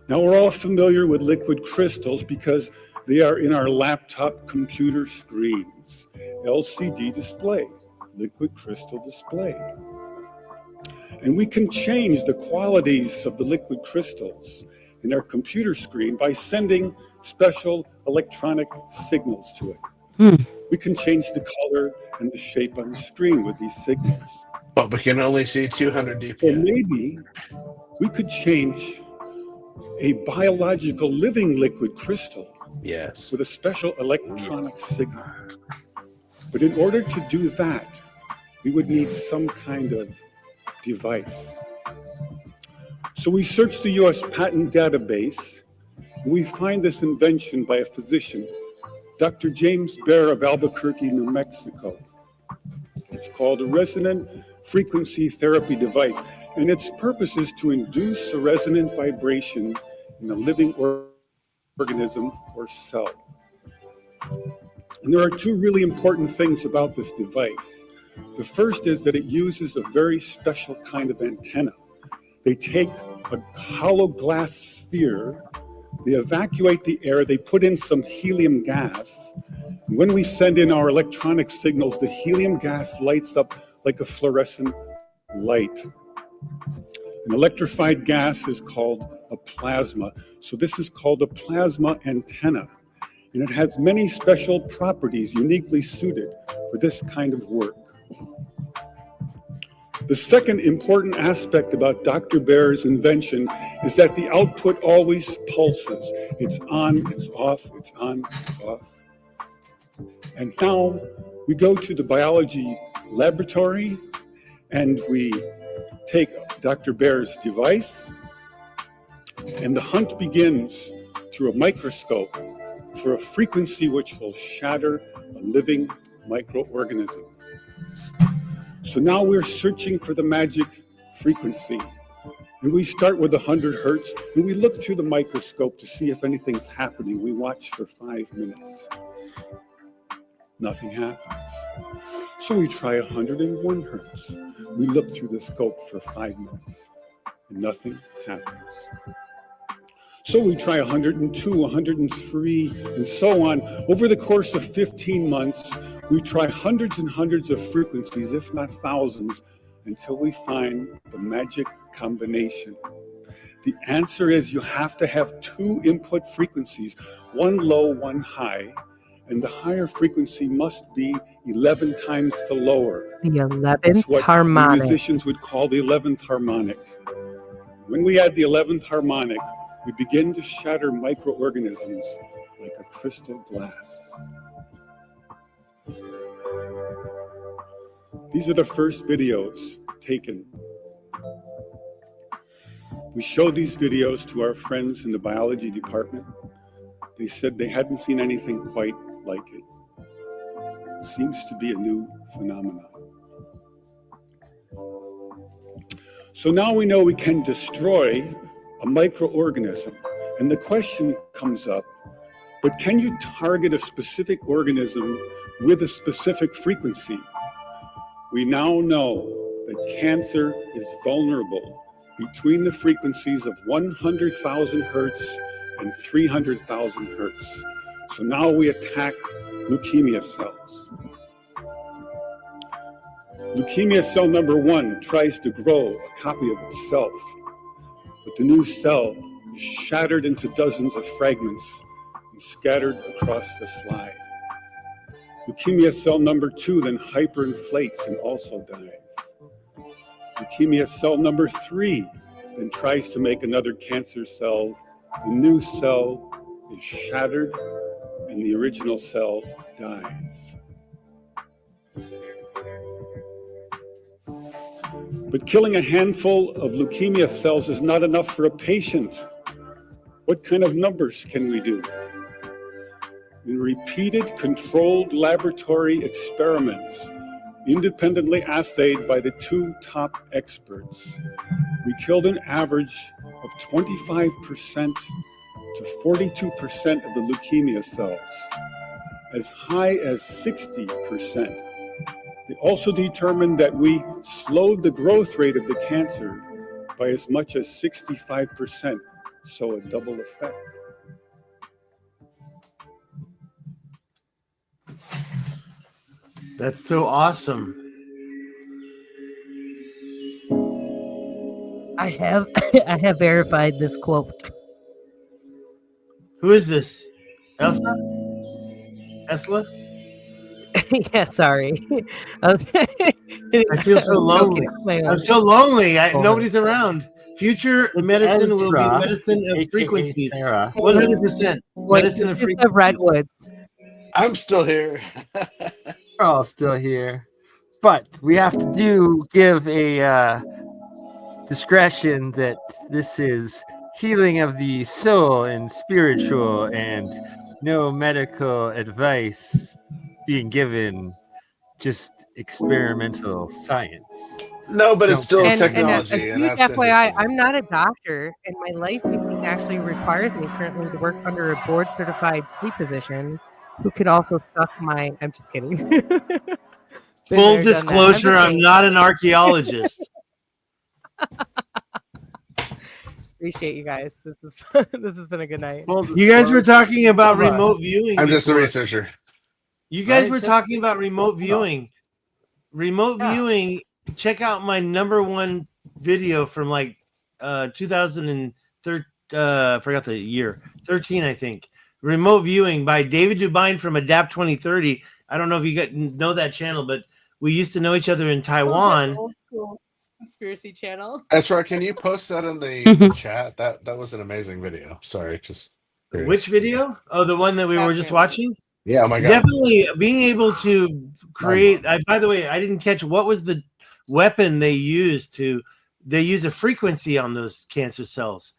Now, we're all familiar with liquid crystals because they are in our laptop computer screens. LCD display, liquid crystal display. And we can change the qualities of the liquid crystals in our computer screen by sending special electronic signals to it. We can change the color and the shape on the screen with these signals. But we can only see 200 dpi. So maybe we could change a biological living liquid crystal Yes. with a special electronic signal. But in order to do that, we would need some kind of device. So we search the US patent database, and we find this invention by a physician, Dr. James Baer of Albuquerque, New Mexico. It's called a resonant frequency therapy device, and its purpose is to induce a resonant vibration in a living organism or cell. And there are two really important things about this device. The first is that it uses a very special kind of antenna. They take a hollow glass sphere, they evacuate the air, they put in some helium gas. And when we send in our electronic signals, the helium gas lights up like a fluorescent light. An electrified gas is called a plasma. So this is called a plasma antenna. And it has many special properties uniquely suited for this kind of work. The second important aspect about Dr. Baer's invention is that the output always pulses. It's on, it's off, it's on, it's off. And now we go to the biology laboratory and we take Dr. Baer's device, and the hunt begins through a microscope for a frequency which will shatter a living microorganism. So now we're searching for the magic frequency. And we start with 100 hertz, and we look through the microscope to see if anything's happening. We watch for 5 minutes. Nothing happens. So we try 101 hertz. We look through the scope for 5 minutes, and nothing happens. So we try 102, 103, and so on. Over the course of 15 months, we try hundreds and hundreds of frequencies, if not thousands, until we find the magic combination. The answer is you have to have two input frequencies, one low, one high, and the higher frequency must be 11 times the lower. The 11th That's what harmonic. musicians would call the 11th harmonic. When we add the 11th harmonic, we begin to shatter microorganisms like a crystal glass. These are the first videos taken. We showed these videos to our friends in the biology department. They said they hadn't seen anything quite like it. It seems to be a new phenomenon. So now we know we can destroy a microorganism. And the question comes up, but can you target a specific organism with a specific frequency? We now know that cancer is vulnerable between the frequencies of 100,000 hertz and 300,000 hertz. So now we attack leukemia cells. Leukemia cell number 1 tries to grow a copy of itself, but the new cell is shattered into dozens of fragments and scattered across the slide. Leukemia cell number 2 then hyperinflates and also dies. Leukemia cell number 3 then tries to make another cancer cell. The new cell is shattered and the original cell dies. But killing a handful of leukemia cells is not enough for a patient. What kind of numbers can we do? In repeated controlled laboratory experiments, independently assayed by the 2 top experts, we killed an average of 25% to 42% of the leukemia cells, as high as 60%. They also determined that we slowed the growth rate of the cancer by as much as 65%, so a double effect. That's so awesome. I have I have verified this quote. Who is this? Elsa? Esla? Yeah, sorry. I feel so lonely. I'm so lonely. Nobody's around. Future medicine will be Esra, medicine of aka frequencies. Sarah. 100%. Medicine of The frequencies. redwoods. I'm still here. We're all still here, but we have to give a discretion that this is healing of the soul and spiritual, and no medical advice being given, just experimental science. No, but it's still And a technology, and huge that's FYI, interesting. I'm not a doctor, and my licensing actually requires me currently to work under a board-certified sleep physician who can also suck my. I'm just kidding. Full disclosure, I'm not an archaeologist. Appreciate you guys. This has been a good night. You guys were talking about remote viewing. I'm just a before. researcher. You guys were talking about remote viewing. Remote viewing. Check out my #1 video from like 2013. I forgot the year. 13, I think. Remote viewing by David Dubine from Adapt 2030. I don't know if you know that channel, but we used to know each other in Taiwan. Old school conspiracy channel. Esra, can you post that in the chat? That was an amazing video. Sorry, just curious. Which video? Oh, the one that we were just watching? Yeah, oh my God. Definitely being able to create. By the way, I didn't catch what was the weapon they used. They use a frequency on those cancer cells.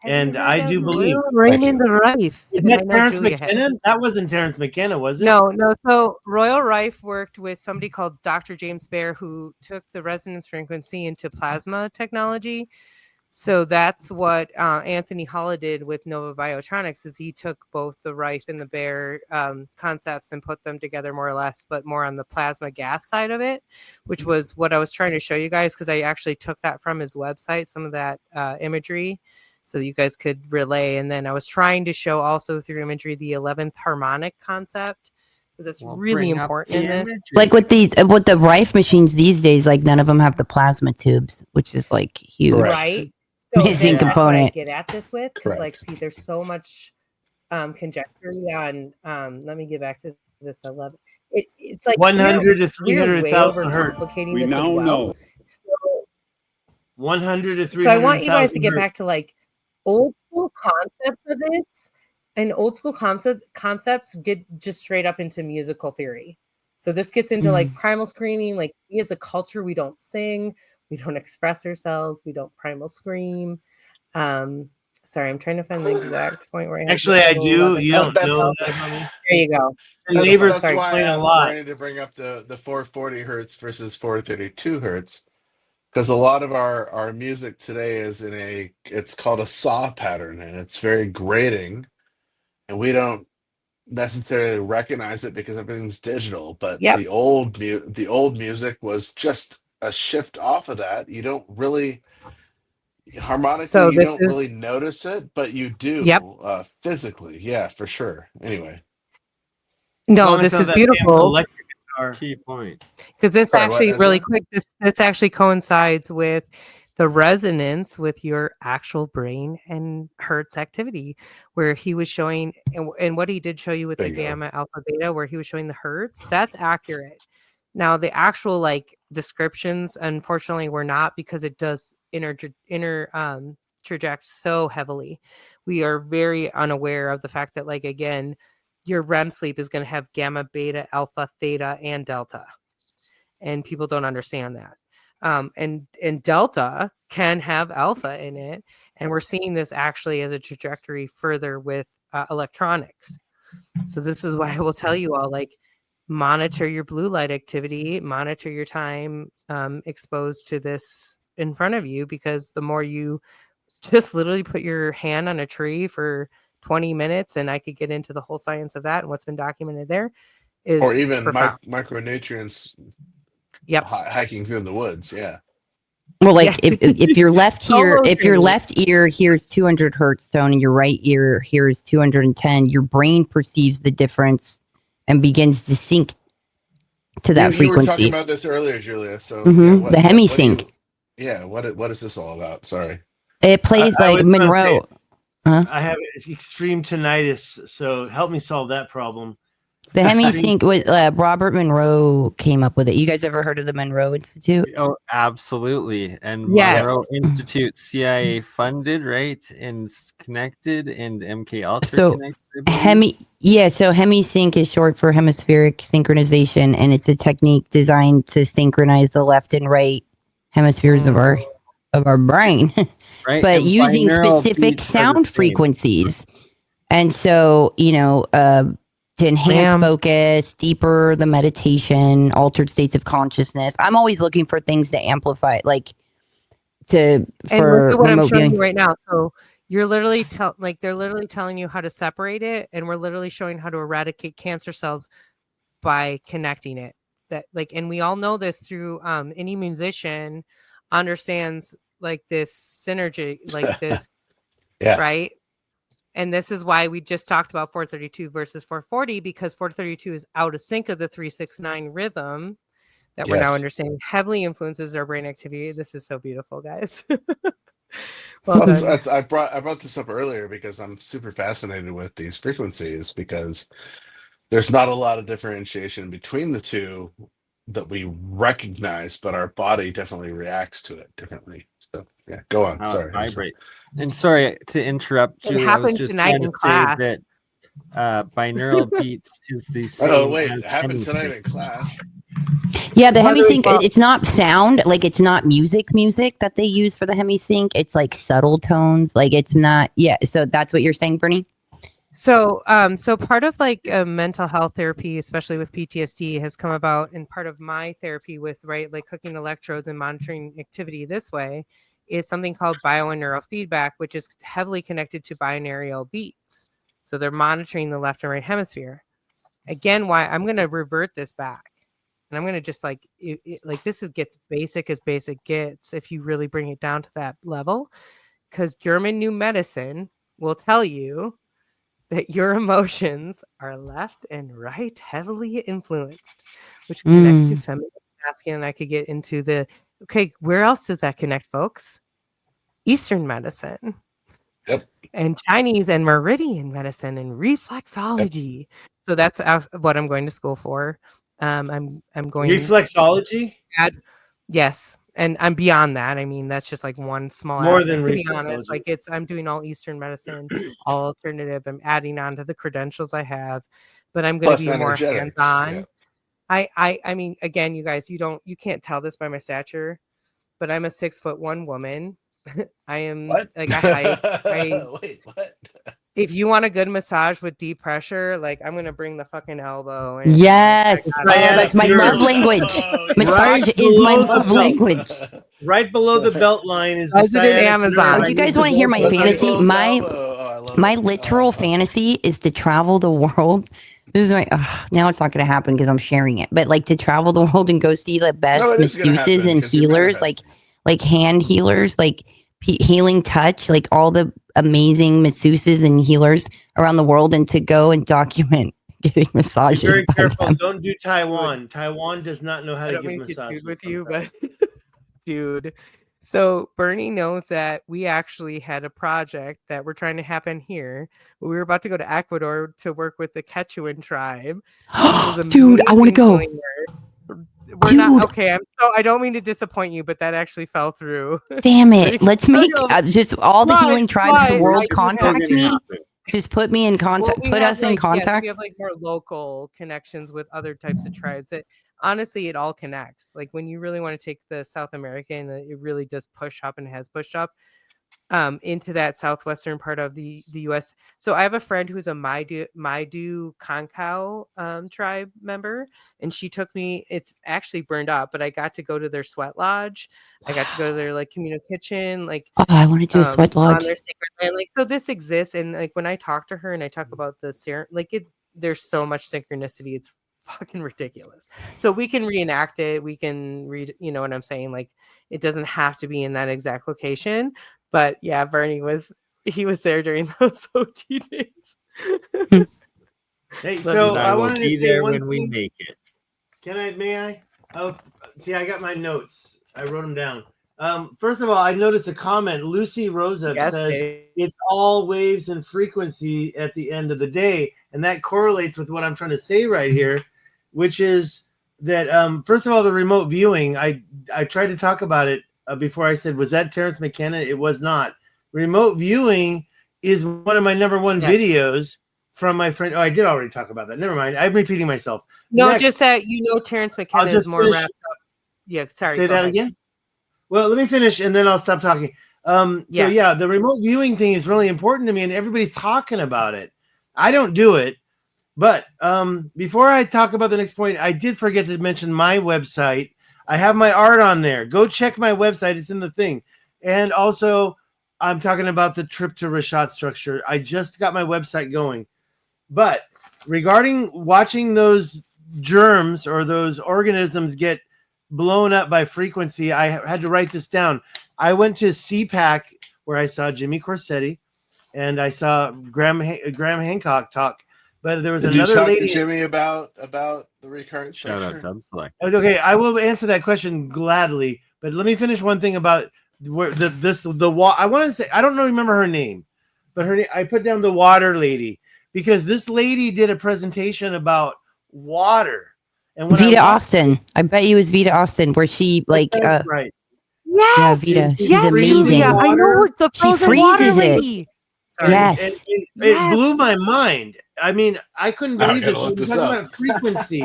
And I do believe Raymond the Rife. Is that Terrence McKenna? That wasn't Terrence McKenna, was it? No. So Royal Rife worked with somebody called Dr. James Baer, who took the resonance frequency into plasma technology. So that's what Anthony Holla did with Nova Biotronics, is he took both the Rife and the Baer concepts and put them together more or less, but more on the plasma gas side of it, which was what I was trying to show you guys, because I actually took that from his website, some of that imagery, so that you guys could relay. And then I was trying to show also through imagery the 11th harmonic concept, because it's really important in this. Like with the Rife machines these days, like none of them have the plasma tubes, which is like huge. Right. So missing then component. That's what I get at this with, because like, see, there's so much conjecture on. Let me get back to this 11. It's like 100 to 300,000 hertz. We this now know. So, 100 to 300,000. So I want you guys to get back to like old school concepts of this, and old school concepts get just straight up into musical theory. So this gets into like primal screaming. Like, we as a culture, we don't sing, we don't express ourselves, we don't primal scream. Sorry, I'm trying to find the exact point where I do. You don't know that. There you go. The neighbors That's why I a asked lot. Bernie to bring up the 440 hertz versus 432 hertz, because a lot of our music today is it's called a saw pattern, and it's very grating, and we don't necessarily recognize it because everything's digital. But the old music was just a shift off of that. You don't really harmonically, you don't really notice it, but you do physically. Yeah, for sure. Anyway. No, this is beautiful. Electric guitar. Key point. Because this Sorry, actually what, really Esra? quick, this actually coincides with the resonance with your actual brain and Hertz activity, where he was showing, and what he did show you with the Bingo. gamma, alpha, beta, where he was showing the Hertz, that's accurate. Now, the actual like descriptions, unfortunately, were not, because it does traject so heavily. We are very unaware of the fact that, like, again, your REM sleep is going to have gamma, beta, alpha, theta, and delta. And people don't understand that. And delta can have alpha in it. And we're seeing this actually as a trajectory further with electronics. So this is why I will tell you all, like, monitor your blue light activity, monitor your time exposed to this in front of you, because the more you just literally put your hand on a tree for 20 minutes, and I could get into the whole science of that and what's been documented there, is Or even profound. micronutrients. Yep. Hiking through the woods. Yeah. Well, like if your left ear, Almost if your there. left ear hears 200 hertz tone and your right ear hears 210, your brain perceives the difference and begins to sync to that You were talking frequency. about this earlier, Julia. So Mhm, the hemisync. What is this all about? Sorry. It plays I like was gonna Monroe. I have extreme tinnitus, so help me solve that problem. The hemisync was Robert Monroe came up with it. You guys ever heard of the Monroe Institute? Oh, absolutely. And Yes. Monroe Institute, CIA funded, right? And connected, and MK Ultra So, connected. I believe. So hemisync is short for hemispheric synchronization, and it's a technique designed to synchronize the left and right hemispheres of our brain, Right. but And using binaural specific beats are the sound same. frequencies. And so, to enhance focus, deeper the meditation, altered states of consciousness. I'm always looking for things to amplify, like And for look at what I'm remote showing viewing. you right now. So you're literally they're literally telling you how to separate it, and we're literally showing how to eradicate cancer cells by connecting it. That, like, and we all know this through any musician understands, like, this synergy, like this, Yeah. right? And this is why we just talked about 432 versus 440, because 432 is out of sync of the 369 rhythm that we're now Yes. understanding heavily influences our brain activity. This is so beautiful, guys. Well done. I brought this up earlier because I'm super fascinated with these frequencies, because there's not a lot of differentiation between the two that we recognize, but our body definitely reacts to it differently. So yeah, go on. How it Sorry. vibrate. And sorry to interrupt, It Julie. I was happened just tonight trying to in say class. that binaural beats is the same. Oh wait, as it happened tonight hemisync. in class. Yeah, the Whether hemisync, it's- it's not sound, like it's not music that they use for the hemisync. It's like subtle tones. Like it's not, so that's what you're saying, Bernie? So part of, like, mental health therapy, especially with PTSD, has come about, and part of my therapy with, right, like hooking electrodes and monitoring activity this way, is something called bio and neurofeedback, which is heavily connected to binaural beats. So they're monitoring the left and right hemisphere. Again, why I'm going to revert this back, and I'm going to just like this gets basic as basic gets if you really bring it down to that level, because German New Medicine will tell you that your emotions are left and right heavily influenced, which connects to feminine and masculine. I could get into where else does that connect, folks? Eastern medicine. Yep. And Chinese and meridian medicine and reflexology. Yep. So that's what I'm going to school for. I'm going reflexology. Yes. And I'm beyond that. I mean, that's just like one small more aspect, than to be honest. Like I'm doing all Eastern medicine, all alternative. I'm adding on to the credentials I have, but I'm going to be more hands-on. Yeah. I mean, again, you guys, you can't tell this by my stature, but I'm a 6'1" woman. I am like I hike. Wait, what? If you want a good massage with deep pressure, like I'm gonna bring the fucking elbow. And yes, that's my love language. Massage is my love language. Right below the belt line is the Amazon. Oh, you guys want to hear my fantasy? My literal fantasy is to travel the world. This is my now it's not going to happen because I'm sharing it. But like to travel the world and go see the best masseuses and healers, like hand healers, like healing touch, like all the amazing masseuses and healers around the world, and to go and document getting massages. Be very by careful. them. Don't do Taiwan. Taiwan does not know how I to don't give mean to get massages. dude with you, but dude. So Bernie knows that we actually had a project that we're trying to happen here. We were about to go to Ecuador to work with the Quechuan tribe. This is Dude, I want to go. amazing going there. We're not okay. I don't mean to disappoint you, but that actually fell through. Damn it! Let's make just all the healing tribes of the world I do have- contact me. Just put me in contact. Well, put us in Yes, contact. we have like more local connections with other types of tribes. That honestly, it all connects. Like when you really want to take the South American, it really does push up and has pushed up into that southwestern part of the U.S. So I have a friend who's a Maidu Kankau tribe member, and she took me. It's actually burned up, but I got to go to their sweat lodge. I got to go to their like communal kitchen. Like, oh, I want to do a sweat lodge on their sacred land. Like, so this exists, and like when I talk to her and I talk about the there's so much synchronicity. It's fucking ridiculous. So we can reenact it. We can read. You know what I'm saying? Like, it doesn't have to be in that exact location. But yeah, Bernie was there during those OG days. Hey, so I wanted to say one thing. We make it. May I? Oh, see, I got my notes. I wrote them down. First of all, I noticed a comment. Lucy Rosa says it's all waves and frequency at the end of the day, and that correlates with what I'm trying to say right here, which is that first of all, the remote viewing. I tried to talk about it before. I said, was that Terrence McKenna? It was not. Remote viewing is one of my number one videos from my friend. Oh, I did already talk about that. Never mind. I'm repeating myself. No, Next, just that Terrence McKenna is more wrapped up. Yeah, sorry. Say that again. Well, let me finish and then I'll stop talking. So yeah, the remote viewing thing is really important to me, and everybody's talking about it. I don't do it, but before I talk about the next point, I did forget to mention my website. I have my art on there. Go check my website. It's in the thing. And also, I'm talking about the trip to Rashat structure. I just got my website going. But regarding watching those germs or those organisms get blown up by frequency, I had to write this down. I went to CPAC where I saw Jimmy Corsetti and I saw Graham Hancock talk. But there was Did another you talk lady. To Jimmy about the recurrent structure? Shout out Okay, I will answer that question gladly. But let me finish one thing about where I want to say, I don't remember her name, but I put down the water lady because this lady did a presentation about water. And when Vita Austin, I bet you it was Vita Austin, where she right. Yes, yeah, Vita. She's amazing. Julia, I know the she freezes it. Yes, it blew my mind. I mean, I couldn't believe this. We were talking about frequency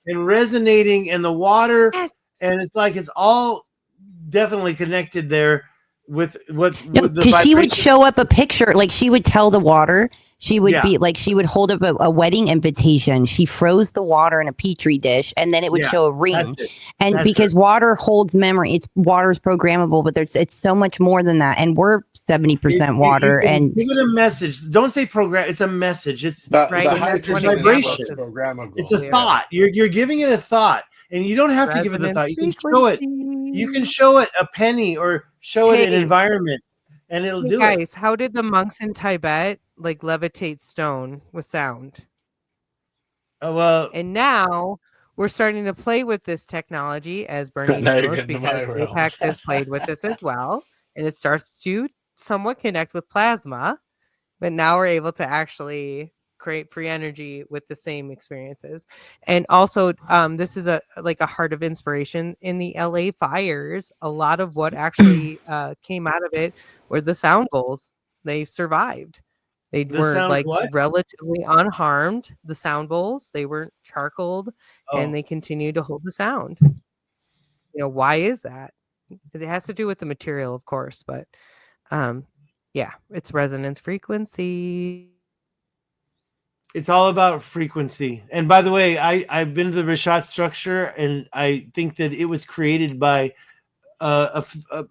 and resonating and the water, and it's like it's all definitely connected there with what because she would show up a picture, like she would tell the water. She would be like, she would hold up a wedding invitation. She froze the water in a petri dish, and then it would show a ring. And because water holds memory, water is programmable, but it's so much more than that. And we're 70% water. And give it a message. Don't say program. It's a message. It's it's a vibration. It's a thought. You're giving it a thought, and you don't have to give it a thought. You can show it. You can show it a penny or show it an environment. And it'll do it. Guys, how did the monks in Tibet like levitate stone with sound? Oh well. And now we're starting to play with this technology, as Bernie knows, because Apex has played with this as well, and it starts to somewhat connect with plasma. But now we're able to actually create free energy with the same experiences. And also, this is a heart of inspiration in the LA fires. A lot of what actually came out of it were the sound bowls. They survived. They were relatively unharmed. The sound bowls, they weren't charcoaled, and they continued to hold the sound. Why is that? Because it has to do with the material, of course, but it's resonance frequency. It's all about frequency. And by the way, I've been to the Rashat structure, and I think that it was created by a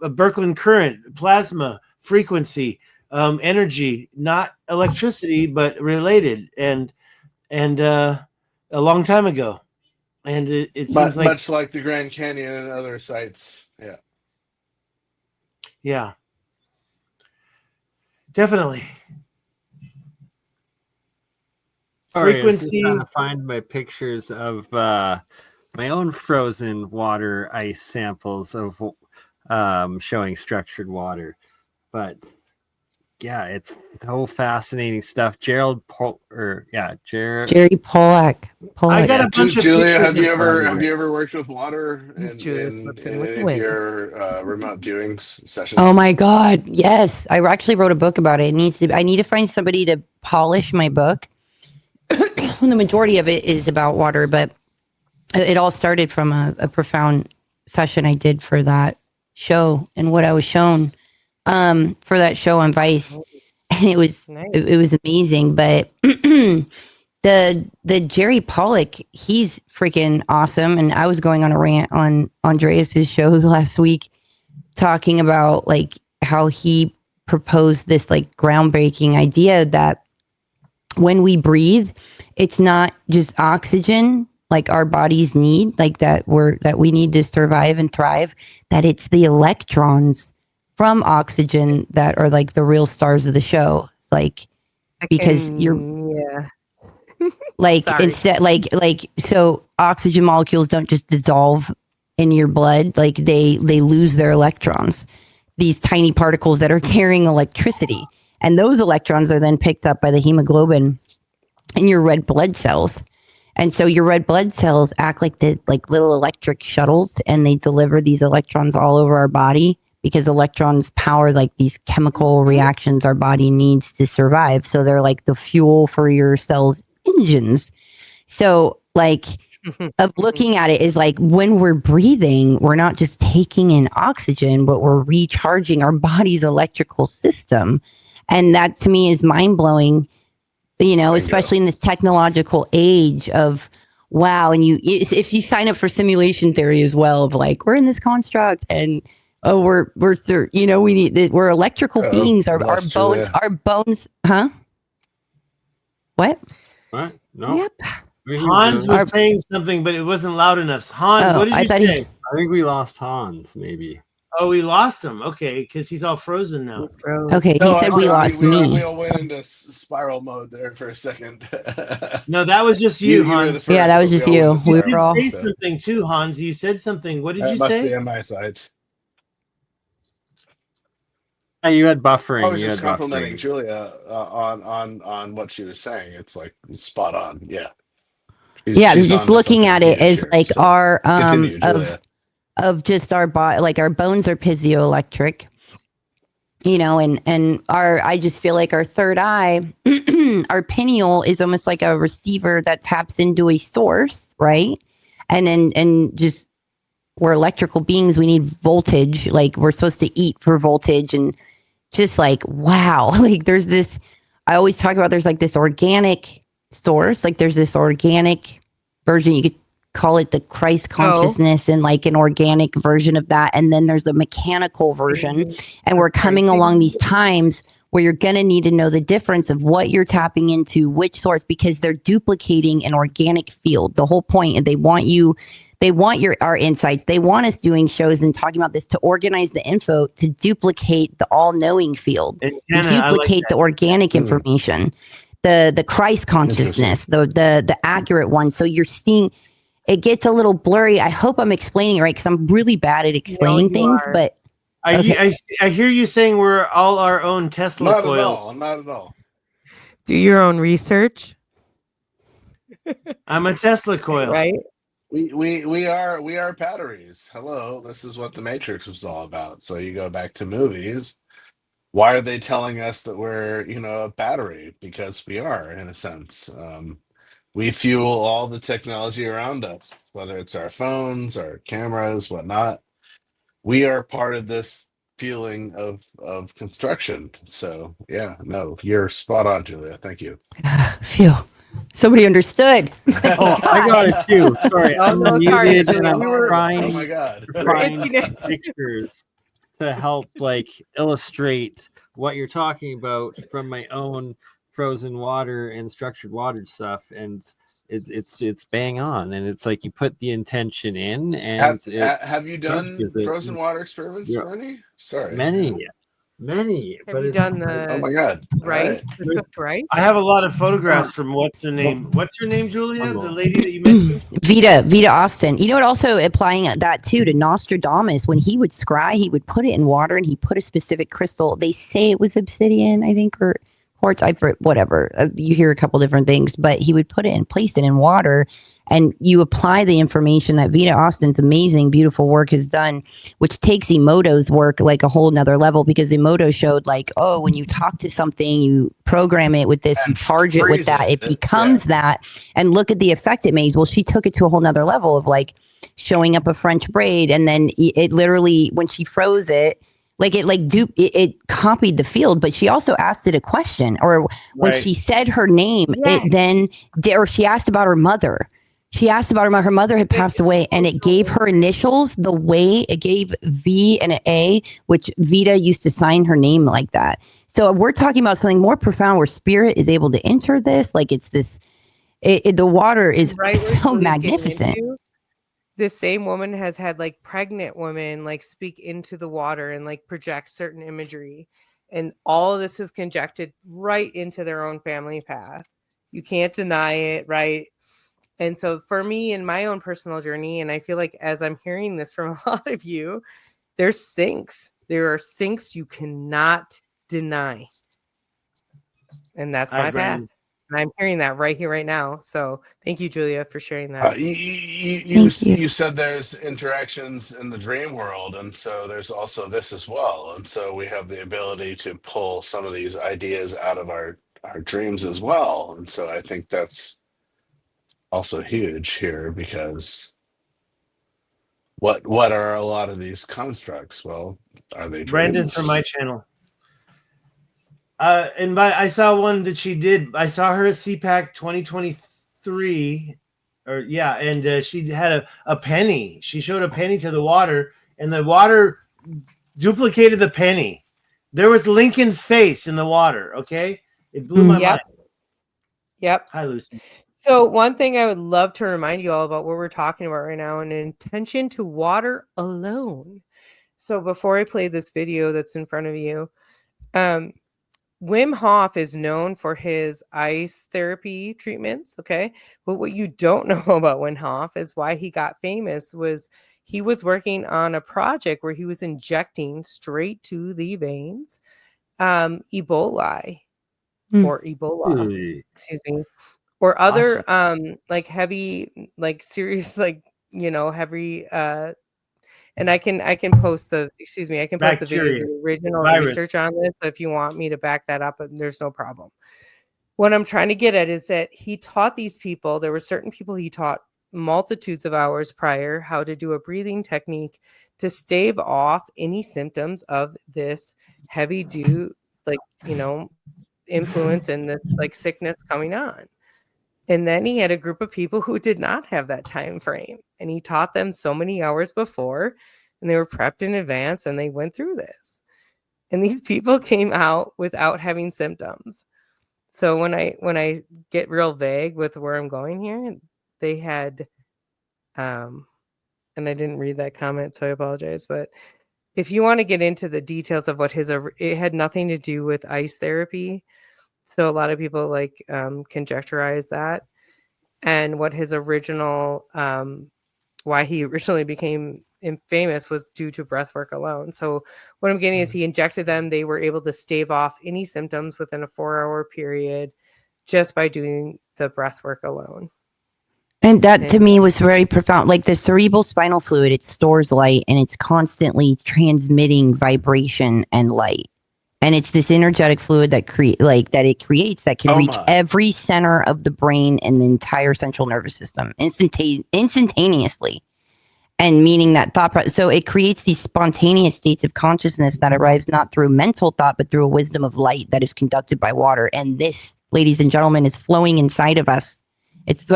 Birkeland current, plasma, frequency, energy, not electricity, but related, and a long time ago. And it seems like much like the Grand Canyon and other sites. Yeah. Definitely. frequency. Trying to find my pictures of my own frozen water ice samples of showing structured water, but yeah, it's so fascinating stuff. Jerry Pollack. I got a bunch of Julia, pictures. have you ever worked with water in any of your remote viewing sessions? Oh my God, yes! I actually wrote a book about it. I need to find somebody to polish my book. The majority of it is about water, but it all started from a profound session I did for that show and what I was shown for that show on Vice, and it was it was amazing. But the Jerry Pollack, he's freaking awesome. And I was going on a rant on Andreas's show last week, talking about like how he proposed this like groundbreaking idea that when we breathe, it's not just oxygen like our bodies need, like that we need to survive and thrive, that it's the electrons from oxygen that are like the real stars of the show. It's like, because like instead like so oxygen molecules don't just dissolve in your blood, like they lose their electrons, these tiny particles that are carrying electricity, and those electrons are then picked up by the hemoglobin in your red blood cells. And so your red blood cells act like little electric shuttles, and they deliver these electrons all over our body, because electrons power like these chemical reactions our body needs to survive. So they're like the fuel for your cells' engines. So like of looking at it is like when we're breathing, we're not just taking in oxygen, but we're recharging our body's electrical system. And that to me is mind blowing, you know, especially in this technological age of wow. And if you sign up for simulation theory as well, of like, we're in this construct and we're we're electrical beings. Our bones, huh? What? No. Yep. Hans was saying something, but it wasn't loud enough. Hans, what did you say? I think we lost Hans, maybe. Oh, we lost him. Okay, because he's all frozen now. Okay, he said we lost me. We all went into spiral mode there for a second. No, that was just you, Hans. Yeah, that was just you. We were all say something too, Hans. You said something. What did you say? Must be on my side. You had buffering. I was just complimenting Julia on what she was saying. It's like spot on. Yeah. She's just looking at it as like our of just our body, like our bones are piezoelectric, you know, and I just feel like our third eye, our pineal is almost like a receiver that taps into a source, right? And just we're electrical beings. We need voltage. Like we're supposed to eat for voltage, and just like, wow, like there's this, I always talk about, there's like this organic source, like there's this organic version, you could call it the Christ consciousness, and like an organic version of that. And then there's the mechanical version. And we're coming along these times where you're going to need to know the difference of what you're tapping into, which source, because they're duplicating an organic field. The whole point, and they want our insights. They want us doing shows and talking about this to organize the info, to duplicate the all-knowing field, to duplicate the organic information, the Christ consciousness, the accurate one. So you're seeing, it gets a little blurry. I hope I'm explaining it right, because I'm really bad at explaining things. But I hear you saying we're all our own Tesla coils. Not at all. Do your own research. I'm a Tesla coil, right? We are batteries. Hello, this is what the Matrix was all about. So you go back to movies. Why are they telling us that we're, a battery? Because we are, in a sense. We fuel all the technology around us, whether it's our phones, our cameras, whatnot. We are part of this feeling of construction. So yeah, no, you're spot on, Julia. Thank you. Phew. Somebody understood. Oh, I got it too. Sorry, I'm muted and I'm trying. Oh my God! Find pictures to help like illustrate what you're talking about from my own frozen water and structured water stuff, and it's bang on. And it's like you put the intention in, and have you done frozen water experiments, Bernie? Sorry, many. Many. Have you done Oh the my god! rice, All the cooked rice? I have a lot of photographs from what's her name? What's your name, Julia? The lady that you mentioned? Vita Austin. You know what? Also applying that too to Nostradamus, when he would scry, he would put it in water and he put a specific crystal. They say it was obsidian, I think, or quartz. Whatever. You hear a couple different things, but he would put it and place it in water. And you apply the information that Vita Austin's amazing, beautiful work has done, which takes Emoto's work like a whole nother level, because Emoto showed like, oh, when you talk to something, you program it with this, you charge it with that, it becomes that, and look at the effect it makes. Well, she took it to a whole nother level of like showing up a French braid, and then it literally, when she froze it, like it copied the field, but she also asked it a question, or when she said her name, it then, or she asked about her mother. She asked about her mother. Her mother had passed away, and it gave her initials the way it gave V and an A, which Vita used to sign her name like that. So we're talking about something more profound where spirit is able to enter this. Like it's this, the water is so magnificent. This same woman has had like pregnant women like speak into the water and like project certain imagery. And all of this is conjectured right into their own family path. You can't deny it, right? And so for me in my own personal journey, and I feel like as I'm hearing this from a lot of you, there's syncs. There are syncs you cannot deny. And that's my path. And I'm hearing that right here, right now. So thank you, Julia, for sharing that. You said there's interactions in the dream world, and so there's also this as well. And so we have the ability to pull some of these ideas out of our dreams as well. And so I think that's also huge here, because what are a lot of these constructs? Well, are they dreams? Brandon's from my channel. I saw one that she did. I saw her at CPAC 2023, and she had a penny. She showed a penny to the water, and the water duplicated the penny. There was Lincoln's face in the water. Okay, it blew my mind. Yep. Hi, Lucy. So one thing I would love to remind you all about what we're talking about right now, an intention to water alone. So before I play this video that's in front of you, Wim Hof is known for his ice therapy treatments, okay? But what you don't know about Wim Hof is why he got famous was he was working on a project where he was injecting straight to the veins Ebola, excuse me, or other like heavy, like serious, like, you know, heavy and I can post the the video, the original research on this. So if you want me to back that up, there's no problem. What I'm trying to get at is that he taught these people, there were certain people he taught multitudes of hours prior how to do a breathing technique to stave off any symptoms of this heavy influence and this like sickness coming on. And then he had a group of people who did not have that time frame. And he taught them so many hours before, and they were prepped in advance, and they went through this. And these people came out without having symptoms. So when I get real vague with where I'm going here, they had, and I didn't read that comment, so I apologize. But if you want to get into the details of what it had nothing to do with ice therapy. So a lot of people like conjecturize that, and what his original, why he originally became famous was due to breath work alone. So what I'm getting is he injected them. They were able to stave off any symptoms within a 4-hour period just by doing the breath work alone. And that to me was very profound. Like the cerebral spinal fluid, it stores light and it's constantly transmitting vibration and light. And it's this energetic fluid that it creates that can reach every center of the brain and the entire central nervous system instantaneously. And meaning that so it creates these spontaneous states of consciousness that arrives not through mental thought, but through a wisdom of light that is conducted by water. And this, ladies and gentlemen, is flowing inside of us.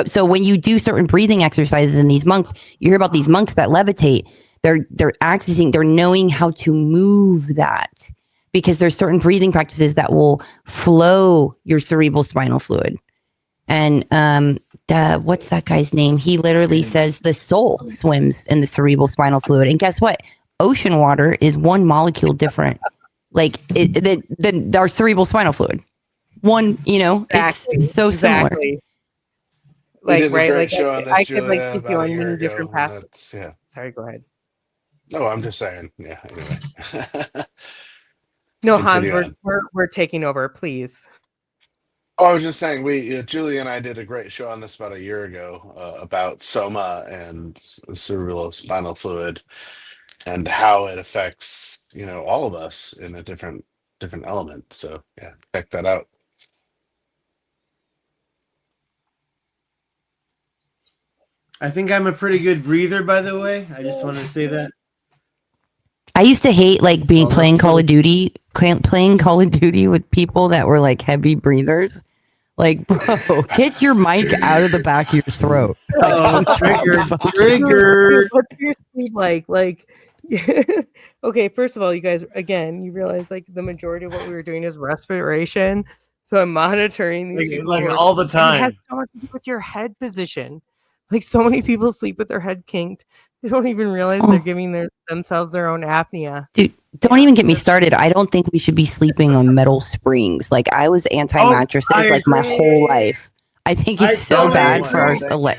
So when you do certain breathing exercises in these monks, you hear about these monks that levitate. They're accessing, they're knowing how to move that. Because there's certain breathing practices that will flow your cerebral spinal fluid. And what's that guy's name? He literally says the soul swims in the cerebral spinal fluid. And guess what? Ocean water is one molecule different like our cerebral spinal fluid. One, Exactly. it's so similar. Exactly. We Like did a right, great like show on this, I could like Julia, take you about a on year many different ago. And paths. that's, yeah. Sorry, go ahead. No, I'm just saying. Yeah. Anyway. No, Continue Hans, on. we're taking over, please. Oh, I was just saying, Julie and I did a great show on this about a year ago about soma and cerebral spinal fluid and how it affects, all of us in a different element. So yeah, check that out. I think I'm a pretty good breather, by the way. I just want to say that. I used to hate like playing Call of Duty with people that were like heavy breathers. Like, bro, get your mic out of the back of your throat. Oh, triggered. What's your sleep like? Like, okay, first of all, you guys, again, you realize like the majority of what we were doing is respiration. So I'm monitoring these people Like who are- all the and time. it has so much to do with your head position. Like so many people sleep with their head kinked. They don't even realize they're giving themselves their own apnea. Dude, don't even get me started. I don't think we should be sleeping on metal springs. Like I was anti-mattresses like my whole life. I think it's so bad for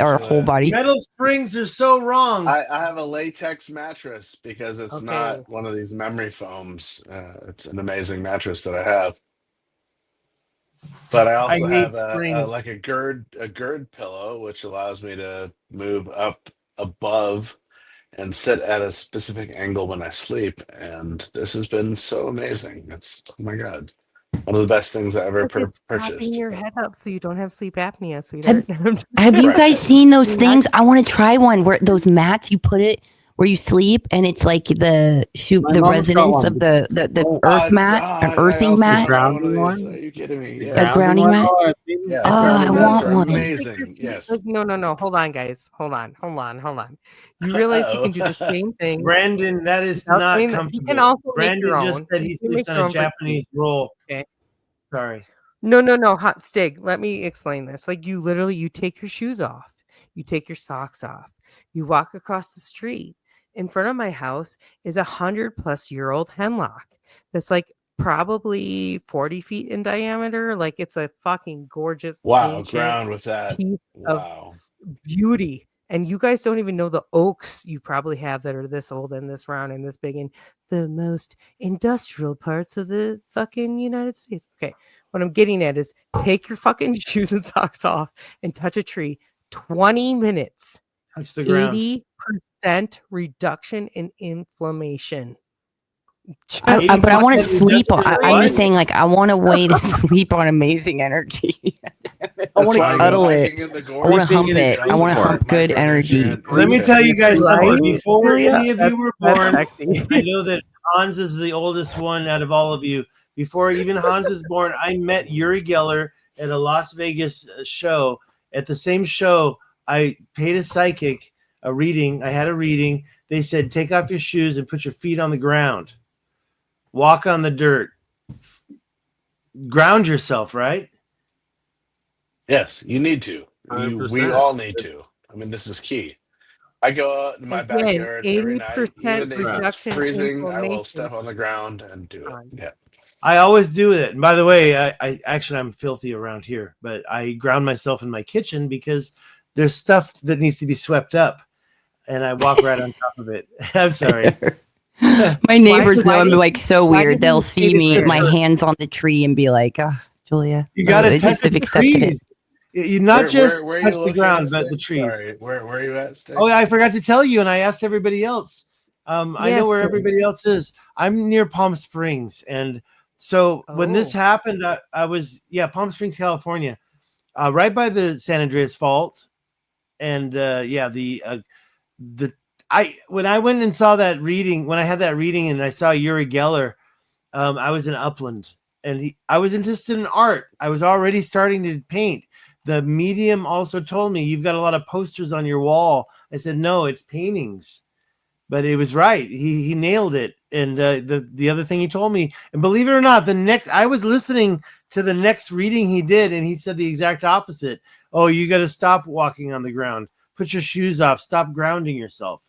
our whole body. Metal springs are so wrong. I have a latex mattress because it's not one of these memory foams. It's an amazing mattress that I have. But I also have a gird pillow, which allows me to move up above and sit at a specific angle when I sleep. And this has been so amazing. It's, oh my God, one of the best things I ever purchased. Propping your head up so you don't have sleep apnea, sweetheart. Have you guys seen those things? I want to try one where those mats you put it where you sleep and it's like the resonance of the earth mat, an earthing mat. Grounding one? Are you kidding me? A grounding mat? Yeah, I want one. amazing. Yes. Like, no. Hold on, guys. Hold on. You realize you can do the same thing. Brandon, that is not comfortable. You can also make your Brandon own. just said he You can sleeps make your on a own Japanese roll. Okay. Sorry. No. Hot Stig. Let me explain this. Like you literally, you take your shoes off, you take your socks off, you walk across the street. In front of my house is 100+ hemlock that's like probably 40 feet in diameter. Like it's a fucking gorgeous Ground with that piece of beauty. And you guys don't even know the oaks you probably have that are this old and this round and this big in the most industrial parts of the fucking United States. Okay. What I'm getting at is take your fucking shoes and socks off and touch a tree. 20 minutes. Touch the ground. 80% reduction in inflammation. But I want to sleep on. I'm just saying, like, I want a way to sleep on amazing energy. I want to cuddle it. I want to hump it. I want to hump good energy. Let me tell you guys something. Before any of you were born, I know that Hans is the oldest one out of all of you. Before even Hans was born, I met Uri Geller at a Las Vegas show. At the same show, I paid a psychic a reading. I had a reading. They said, take off your shoes and put your feet on the ground. Walk on the dirt. Ground yourself, right? Yes, you need to. We all need to. I mean, this is key. I go out in my backyard every night. Even if it's freezing, I will step on the ground and do it. Yeah. I always do it. And by the way, I'm filthy around here, but I ground myself in my kitchen because there's stuff that needs to be swept up. And I walk right on top of it. I'm sorry. My neighbors know I'm like so weird. They'll see me, my hands on the tree, and be like, "Oh, Julia, you got to just have accepted it." You not just touch the ground, but the trees. Sorry, where are you at, Stig? Oh, yeah, I forgot to tell you, and I asked everybody else. I know where everybody else is. I'm near Palm Springs, and so when this happened, I was Palm Springs, California, right by the San Andreas Fault, and when I went and saw that reading, when I had that reading and I saw Uri Geller, I was in Upland and I was interested in art. I was already starting to paint. The medium also told me, you've got a lot of posters on your wall. I said, no, it's paintings. But it was right. He nailed it. And the other thing he told me, and believe it or not, I was listening to the next reading he did, and he said the exact opposite. Oh, you got to stop walking on the ground. Put your shoes off. Stop grounding yourself.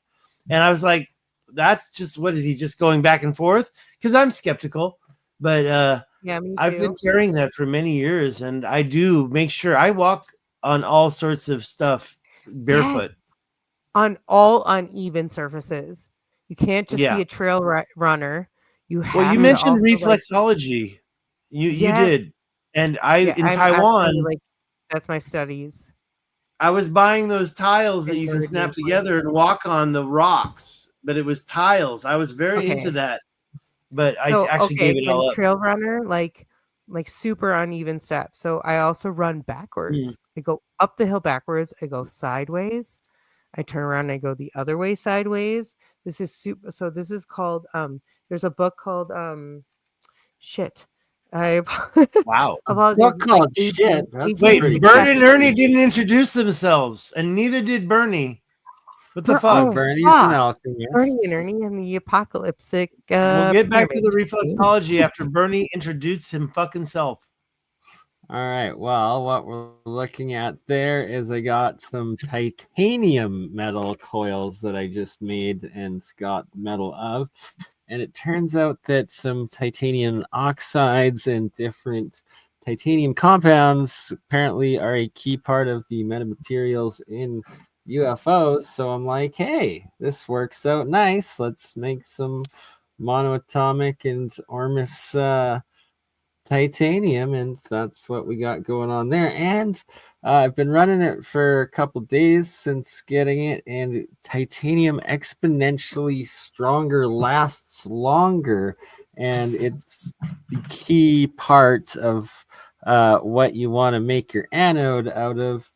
And I was like, that's just, what is he just going back and forth? Because I'm skeptical. But Yeah, me I've been too. carrying that for many years, and I do make sure I walk on all sorts of stuff barefoot. On all uneven surfaces. You can't just be Yeah. a trail runner. You Well, have you to mentioned also like reflexology. You yes, did, and I yeah. in I'm actually Taiwan. like that's my studies I was buying those tiles that in you can snap meridian together and walk on the rocks, but it was tiles. I was very into Okay. that, but I So actually gave it again, all up. trail runner, like super uneven steps. So I also run backwards. I go up the hill backwards. I go sideways. I turn around and I go the other way sideways. This is super. So this is called. There's a book called shit. I Wow. apologize. Book It's like called shit. That's Wait, pretty Bert good. and Ernie didn't introduce themselves, and neither did Bernie. What the fuck? Oh, Bernie's an alchemist. Bernie and Ernie and the apocalyptic. We'll get back to the pyramid. reflexology after Bernie introduced him fucking self. All right. Well, what we're looking at there is I got some titanium metal coils that I just made and got metal of. And it turns out that some titanium oxides and different titanium compounds apparently are a key part of the metamaterials in UFOs. So I'm like, hey, this works out nice. Let's make some monoatomic and Ormus titanium, and that's what we got going on there. And I've been running it for a couple days since getting it, and titanium exponentially stronger lasts longer, and it's the key part of what you want to make your anode out of.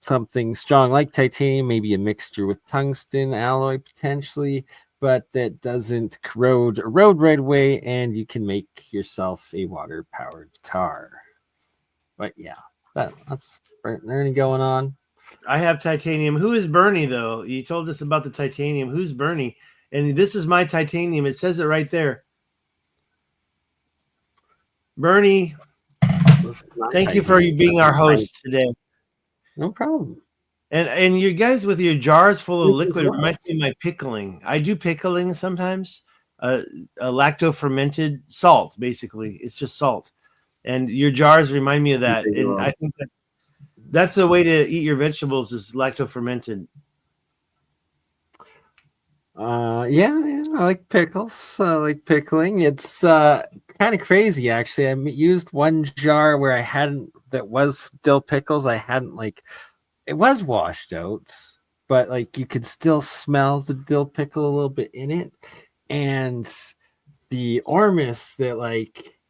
Something strong like titanium, maybe a mixture with tungsten alloy potentially, but that doesn't corrode a road right away, and you can make yourself a water-powered car. But yeah, that's learning going on. I have titanium. Who is Bernie, though? You told us about the titanium. Who's Bernie? And this is my titanium. It says it right there. Bernie, thank you for being our host today. No problem. And you guys with your jars full of liquid reminds me of my pickling. I do pickling sometimes. A lacto fermented salt, basically. It's just salt. And your jars remind me of that. And I think that's the way to eat your vegetables is lacto fermented. Yeah, I like pickles. I like pickling. It's kind of crazy, actually. I used one jar where I hadn't, that was dill pickles. I hadn't it was washed out, but you could still smell the dill pickle a little bit in it. And the Ormus that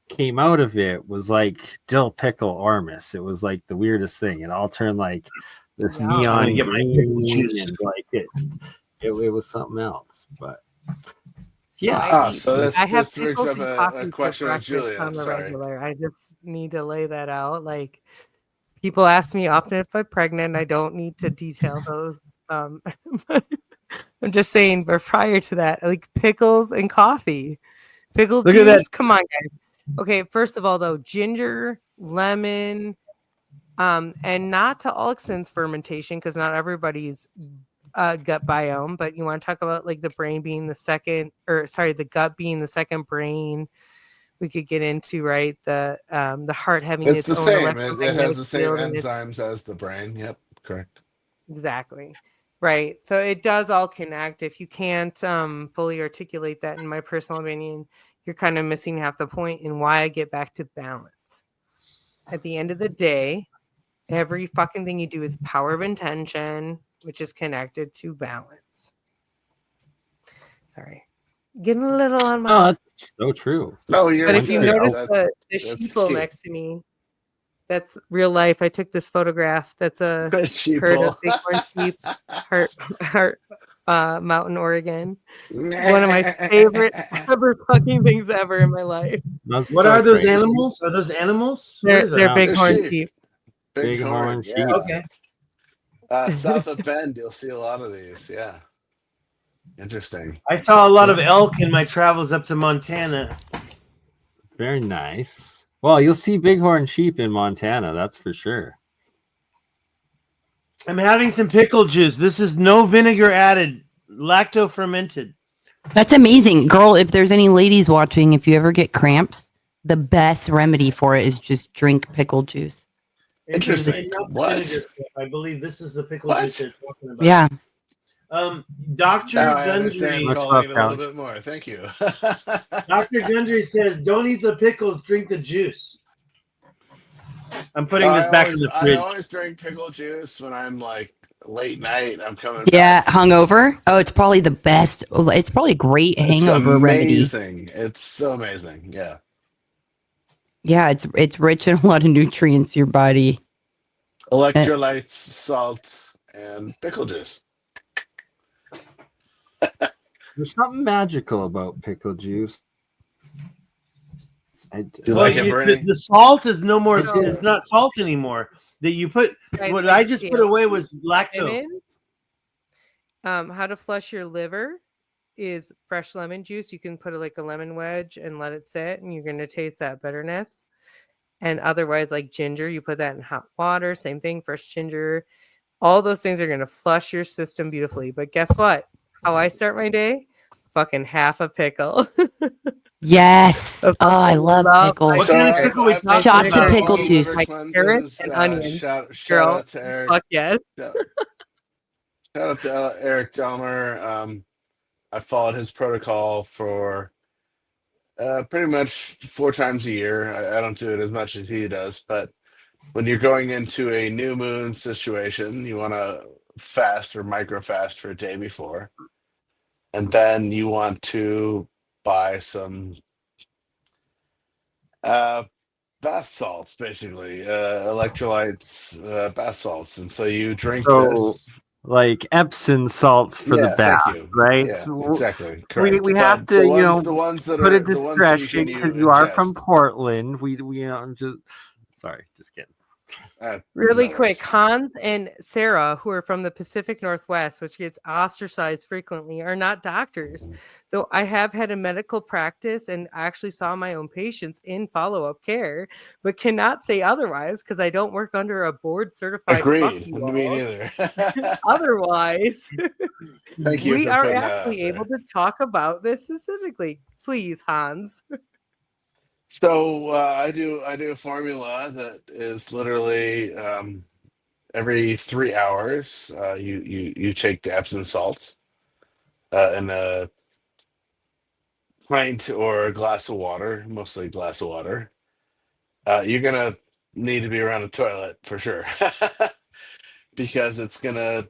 came out of it was like dill pickle Ormus. It was like the weirdest thing. It all turned this neon green, and it was something else. But yeah. So this I have brings pickles up and a coffee for question on breakfast Julia. on the Sorry. regular. I just need to lay that out. People ask me often if I'm pregnant. I don't need to detail those. I'm just saying, but prior to that, pickles and coffee. Pickle Look juice. at that. Come on, guys. Okay, first of all, though, ginger, lemon, and not to all extents fermentation, because not everybody's gut biome, but you want to talk about the brain being the second, or sorry, the gut being the second brain. We could get into the heart having It's the own same. It electromagnetic has the same field enzymes as the brain. Yep, correct. Exactly. Right. So it does all connect. If you can't fully articulate that, in my personal opinion, you're kind of missing half the point in why I get back to balance. At the end of the day, every fucking thing you do is power of intention, which is connected to balance. Sorry. Getting a little on my... Oh, that's so true. No, you're But if you notice the sheeple cute. next to me, that's real life. I took this photograph. That's a herd of bighorn sheep, heart Mountain, Oregon. One of my favorite ever fucking things ever in my life. What are those animals? Are those animals? They're bighorn sheep. Bighorn sheep. Yeah. Okay. South of Bend, you'll see a lot of these. Yeah. Interesting. I saw a lot of elk in my travels up to Montana. Very nice. Well, you'll see bighorn sheep in Montana, that's for sure. I'm having some pickle juice. This is no vinegar added, lacto fermented. That's amazing. Girl, if there's any ladies watching, if you ever get cramps, the best remedy for it is just drink pickle juice. Interesting. What? I believe this is the pickle What? juice they're talking about. Yeah. Dr. Now I understand Gundry. calling it a little bit more. Thank you. Dr. Gundry says, "Don't eat the pickles, drink the juice." I'm putting this back in the fridge. I always drink pickle juice when I'm like late night. I'm coming. Yeah, hungover. Oh, it's probably the best. It's probably a great hangover remedy. Amazing. It's so amazing. Yeah. Yeah, it's rich in a lot of nutrients. Your body. Electrolytes, salt, and pickle juice. There's something magical about pickle juice. The salt is no more. It's not salt anymore. That you put. What I just put away was lactose. How to flush your liver is fresh lemon juice. You can put like a lemon wedge and let it sit, and you're going to taste that bitterness. And otherwise, like ginger, you put that in hot water. Same thing, fresh ginger. All those things are going to flush your system beautifully. But guess what? How I start my day? Fucking half a pickle. Yes. Oh, I love pickles. Shots of pickle juice. Like carrots and onions. Shout out to Eric. Fuck yes. Shout out to Eric Delmer. I followed his protocol for pretty much 4 times a year. I don't do it as much as he does, but when you're going into a new moon situation, you want to fast or micro fast for a day before. And then you want to buy some bath salts, basically, electrolytes, bath salts. And so you drink this. Like Epsom salts for the bath, right? Yeah, exactly. Correct. We have to, the ones that put are a discretion because you are from Portland. We just sorry, just kidding. Really quick, Hans and Sarah, who are from the Pacific Northwest, which gets ostracized frequently, are not doctors. Though I have had a medical practice and actually saw my own patients in follow-up care, but cannot say otherwise because I don't work under a board-certified. Agreed. Me neither. Otherwise, thank you. We are actually able to talk about this specifically. Please, Hans. So I do a formula that is literally every 3 hours you take the Epsom salts in a pint or a glass of water, mostly a glass of water. You're gonna need to be around a toilet for sure because it's gonna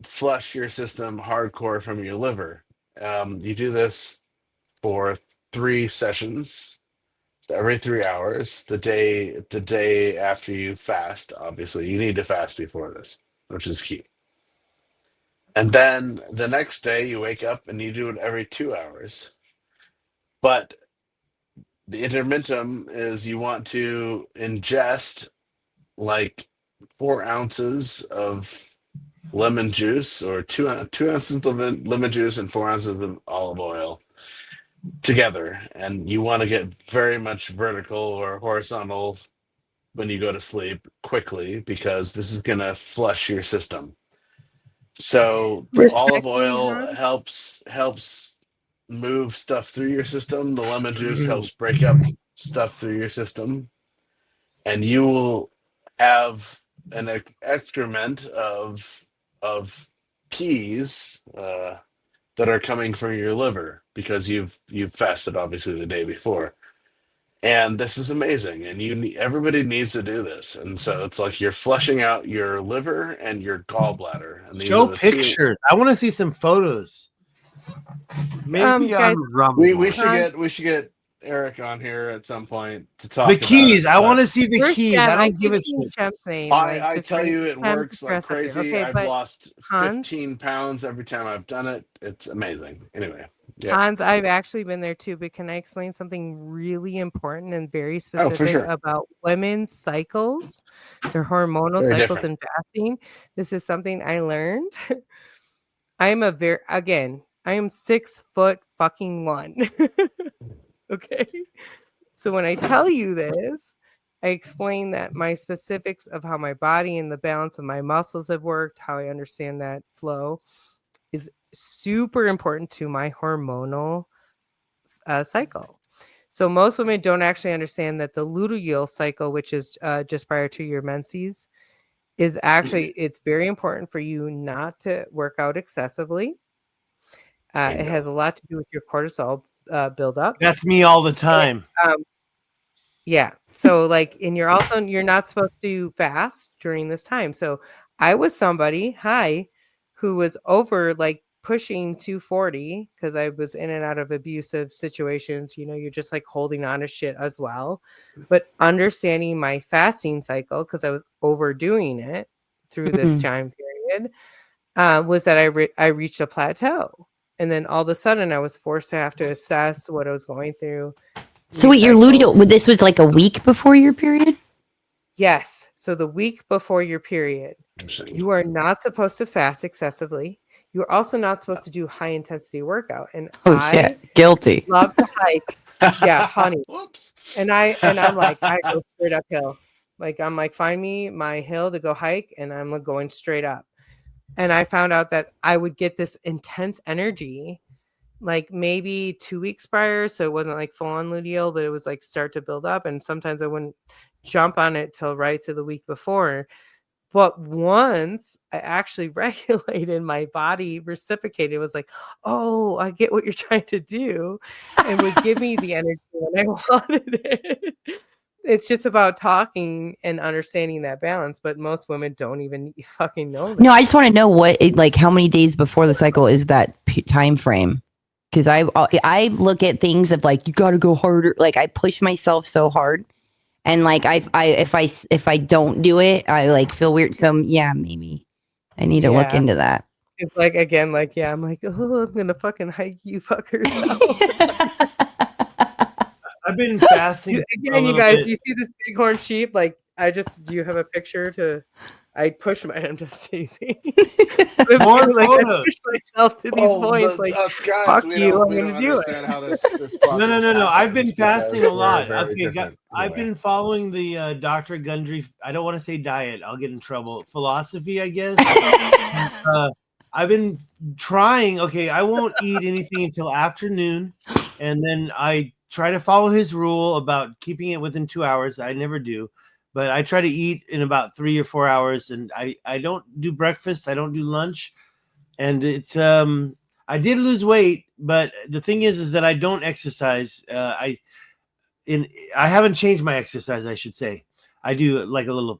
flush your system hardcore from your liver. You do this for 3 sessions. So every 3 hours, the day after you fast, obviously you need to fast before this, which is key. And then the next day you wake up and you do it every 2 hours. But the intermittent is you want to ingest like 4 ounces of lemon juice or 2 ounces of lemon juice and 4 ounces of olive oil together, and you want to get very much vertical or horizontal when you go to sleep quickly because this is going to flush your system. So the olive oil helps move stuff through your system. The lemon juice helps break up stuff through your system, and you will have an excrement of peas that are coming from your liver because you've fasted obviously the day before. And this is amazing, and everybody needs to do this. And so it's like you're flushing out your liver and your gallbladder. And show pictures. I want to see some photos. Maybe guys, we should get Eric on here at some point to talk the keys. about it. I want to see the keys. I don't give a shit. I tell you, it works like crazy. Okay, I've lost 15 pounds every time I've done it. It's amazing. Anyway, yeah. Hans, I've actually been there too, but can I explain something really important and very specific about women's cycles, their hormonal very cycles different. and fasting? This is something I learned. I am 6 foot fucking 1. Okay. So when I tell you this, I explain that my specifics of how my body and the balance of my muscles have worked, how I understand that flow is super important to my hormonal cycle. So most women don't actually understand that the luteal cycle, which is just prior to your menses, is actually, it's very important for you not to work out excessively. It has a lot to do with your cortisol buildup. That's me all the time. Yeah. So like, and you're not supposed to fast during this time. So I was somebody, who was over like pushing 240 because I was in and out of abusive situations. You know, you're just like holding on to shit as well. But understanding my fasting cycle, because I was overdoing it through this time period, was that I reached a plateau. And then all of a sudden I was forced to have to assess what I was going through. So wait, your luteal, this was like a week before your period? Yes. So the week before your period, you are not supposed to fast excessively. You're also not supposed to do high intensity workout. And shit, guilty. Love to hike. Yeah, honey. Whoops. And I'm like, I go straight uphill. Like I'm like, find me my hill to go hike, and I'm going straight up. And I found out that I would get this intense energy like maybe 2 weeks prior. So it wasn't like full on luteal, but it was like start to build up. And sometimes I wouldn't jump on it till right to the week before. But once I actually regulated, my body reciprocated. It was like, oh, I get what you're trying to do, and would give me the energy when I wanted it. It's just about talking and understanding that balance. But most women don't even fucking know that. No, I just want to know like how many days before the cycle is that time frame? Because I look at things of like, you got to go harder. Like I push myself so hard, and like if I don't do it, I like feel weird. So yeah, maybe I need to look into that. It's like, again, like, yeah, I'm like, oh, I'm gonna fucking hike you fuckers out. I've been fasting again, you guys. Do you see this bighorn sheep? Like, do you have a picture to? I push my. I'm just teasing. More like, photos. I push myself to these points. Like, guys, fuck you, I'm gonna do it. How this No. I've been fasting a lot. Very Okay, different. I've been following the Dr. Gundry. I don't want to say diet. I'll get in trouble. Philosophy, I guess. I've been trying. Okay, I won't eat anything until afternoon, and then I try to follow his rule about keeping it within 2 hours. I never do. But I try to eat in about 3 or 4 hours, and I don't do breakfast. I don't do lunch, and it's I did lose weight, but the thing is that I don't exercise. I haven't changed my exercise. I should say I do like a little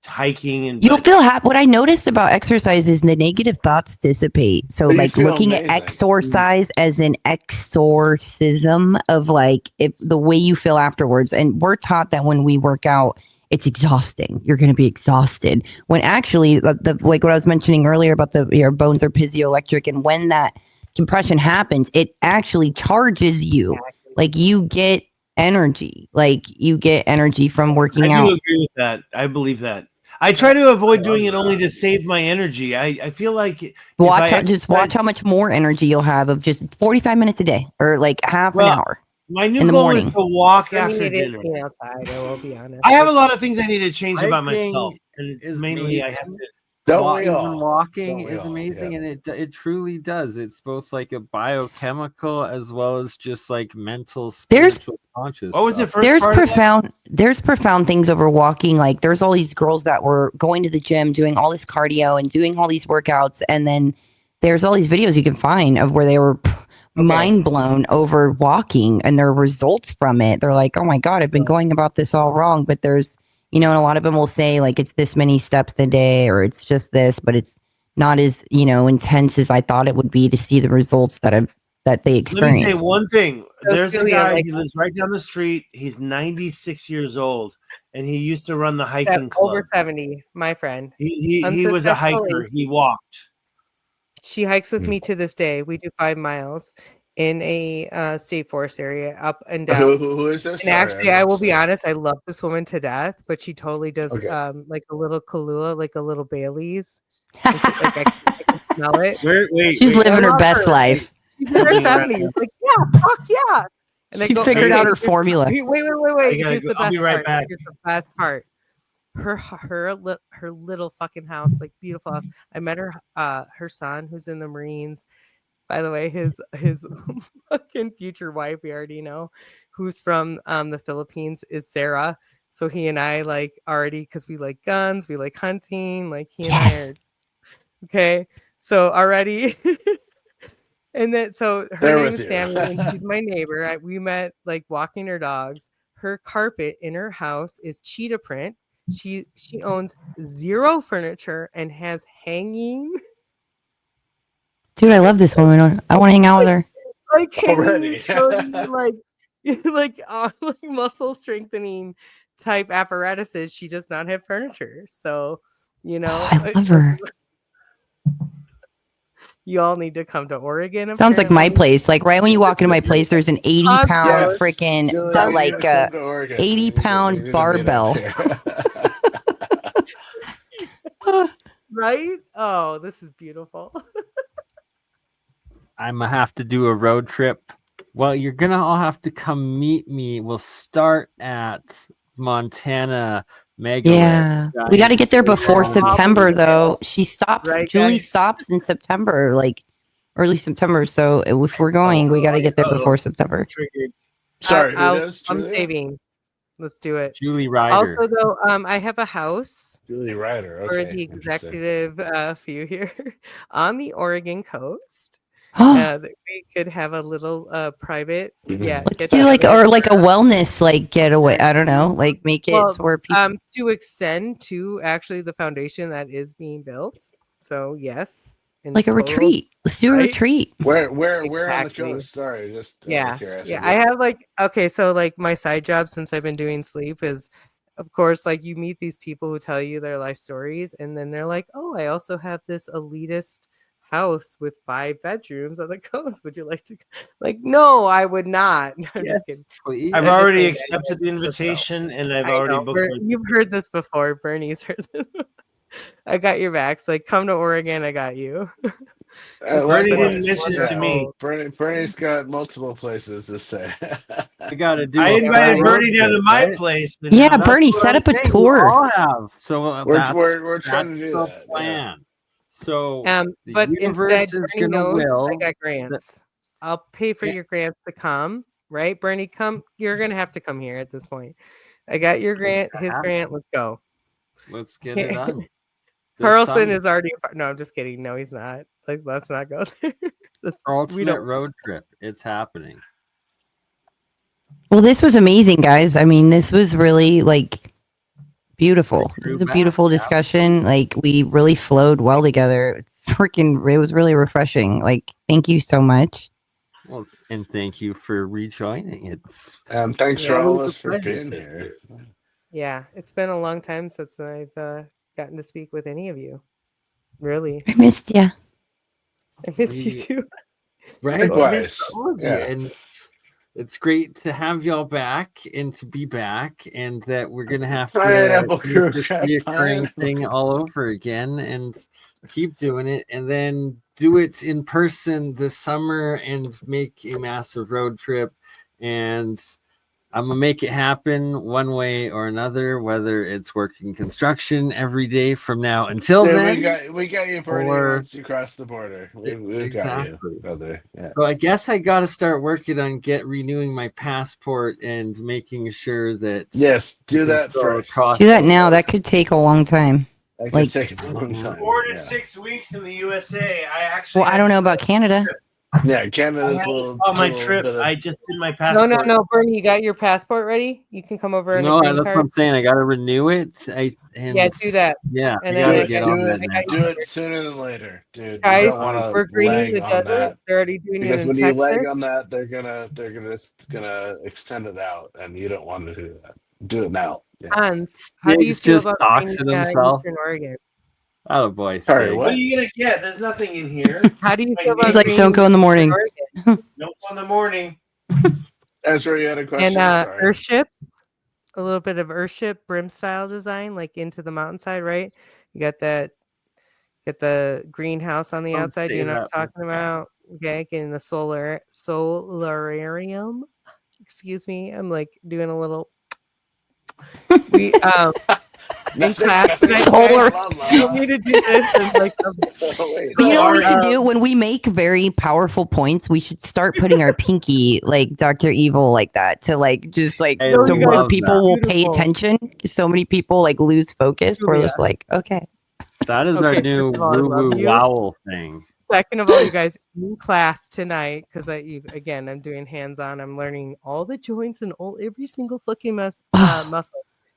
hiking, and you'll feel happy. What I noticed about exercise is the negative thoughts dissipate. So like looking at exercise as an exorcism of like the way you feel afterwards. And we're taught that when we work out, it's exhausting. You're going to be exhausted. When actually, like what I was mentioning earlier about your bones are piezoelectric, and when that compression happens, it actually charges you. Like you get energy. Like you get energy from working out. I do agree with that. I believe that. I try to avoid doing it only to save my energy. I feel like watch how much more energy you'll have of just 45 minutes a day, or like half an hour. My new goal is to walk after dinner. Outside, I will be honest. I have a lot of things I need to change about myself, and mainly I have to. Walking is amazing, and it truly does. It's both like a biochemical as well as just like mental, spiritual, conscious. What was the first there's profound things over walking. Like there's all these girls that were going to the gym, doing all this cardio and doing all these workouts, and then there's all these videos you can find of where they were mind blown over walking and their results from it. They're like, oh my God, I've been going about this all wrong. But there's, and a lot of them will say like, it's this many steps a day, or it's just this, but it's not as, intense as I thought it would be to see the results that they experience. Let me say one thing. There's a guy, he lives right down the street. He's 96 years old, and he used to run the hiking club. Over 70, my friend. He was a hiker. He walked. She hikes with me to this day. We do 5 miles in a state forest area, up and down. Who is this? And actually, I will be honest, I love this woman to death, but she totally does like a little Kahlua, like a little Bailey's. Like I can smell it. She's living her best life. She's in her 70s. Like, yeah, fuck yeah. And she figured out her formula. Wait. Here's the best part. Here's the best part. her little fucking house, like beautiful house. I met her son who's in the Marines. By the way, his fucking future wife, we already know, who's from the Philippines, is Sarah. So he and I like already, because we like guns, we like hunting, like he and I are okay. So already, and then so her name is Sammy, and she's my neighbor. We met like walking her dogs. Her carpet in her house is cheetah print. She owns 0 furniture and has hanging. Dude, I love this woman. I want to hang out with her. Like hanging utility, like muscle strengthening type apparatuses. She does not have furniture, so I love her. You all need to come to Oregon. Sounds like my place. Like right when you walk into my place, there's an 80-pound freaking 80-pound barbell. Right? Oh, this is beautiful. I'm gonna have to do a road trip. Well, you're gonna all have to come meet me. We'll start at Montana. Yeah, we got to get there before September, though. She stops. Right, Julie guys? stops in September, like early September. So if we're going, we got to get there before September. Sorry, who I'm does? Julia? saving. Let's do it. Julie Ryder. Also, though, I have a house Julie Ryder. for Okay, the interesting. executive few here on the Oregon coast. That we could have a little private, Let's do like a wellness like getaway. I don't know, like make it to where people to extend to actually the foundation that is being built. So yes, like a retreat. Let's do a retreat. Where on the Exactly. coast? Sorry, just Yeah. curiosity. I have so my side job since I've been doing sleep is, of course, like you meet these people who tell you their life stories, and then they're like, oh, I also have this elitist house with 5 bedrooms on the coast. Would you like to? Like, no, I would not. I'm just kidding. Please. I've already accepted the invitation, and I've already booked. You've heard this before. Bernie's heard this. I got your backs. Like, come to Oregon. I got you. Bernie didn't mention it to me. Bernie's got multiple places to stay. I gotta do. I invited Bernie down to my place. Yeah, Bernie, set up a tour. We all have. So we're trying to do the that. plan. So, but instead, Bernie knows I got that- grants. I'll pay for your grants to come. Right, Bernie, come. You're gonna have to come here at this point. I got your grant. His grant. Let's go. Let's get it done. Carlson is already. No, I'm just kidding. No, he's not. Like, let's not go there. Ultimate road trip. It's happening. Well, this was amazing, guys. I mean, this was really like beautiful. This is a beautiful discussion. Like, we really flowed well together. It was really refreshing. Like, thank you so much. Well, and thank you for rejoining. It's thanks for all of us for being here. Yeah, it's been a long time since I've gotten to speak with any of you. Really, I missed you. I miss you too. Right, likewise. And it's great to have y'all back and to be back, and that we're gonna have to do this reoccurring thing all over again and keep doing it, and then do it in person this summer and make a massive road trip. And I'm gonna make it happen one way or another, whether it's working construction every day from now until then. We got you, Bernie, once you cross the border. We've got you, brother. Yeah. So I guess I got to start working on renewing my passport and making sure that do that first. Do that now. That could take a long time. That could take a long time. 4 to 6 weeks in the USA. I don't know about Canada. Yeah, Canada's a little. On my trip, I just did my passport. No, Bernie, you got your passport ready? You can come over. No, that's what I'm saying. I got to renew it. Do that. Yeah, and then do it sooner than later, dude. Guys, you don't want to we're greening the desert. that. They're already doing Because it in when Texas. you lag on that, they're gonna extend it out, and you don't want to do that. Do it now. Yeah. Hans, how do you feel just about talks to himself. Eastern Oregon? Oh boy, Sorry, Stig. What are you gonna get? There's nothing in here. How do you feel about He's like, don't go in the morning. Don't go in the morning. Ezra, you had a question. And Earthships, a little bit of Earthship brim style design, like into the mountainside, right? You got that. Get the greenhouse on the outside. You know what I'm talking about? Okay, getting the solarium. Excuse me, I'm like doing a little. in class. Solar. You want me to do this? And like, you know what we should do when we make very powerful points? We should start putting our pinky like Dr. Evil like that to like just like so more people will pay attention. So many people like lose focus. We're just like, okay. That is our new WooWoo wow thing. Second of all, you guys in class tonight, because I'm doing hands-on. I'm learning all the joints and every single fucking muscle.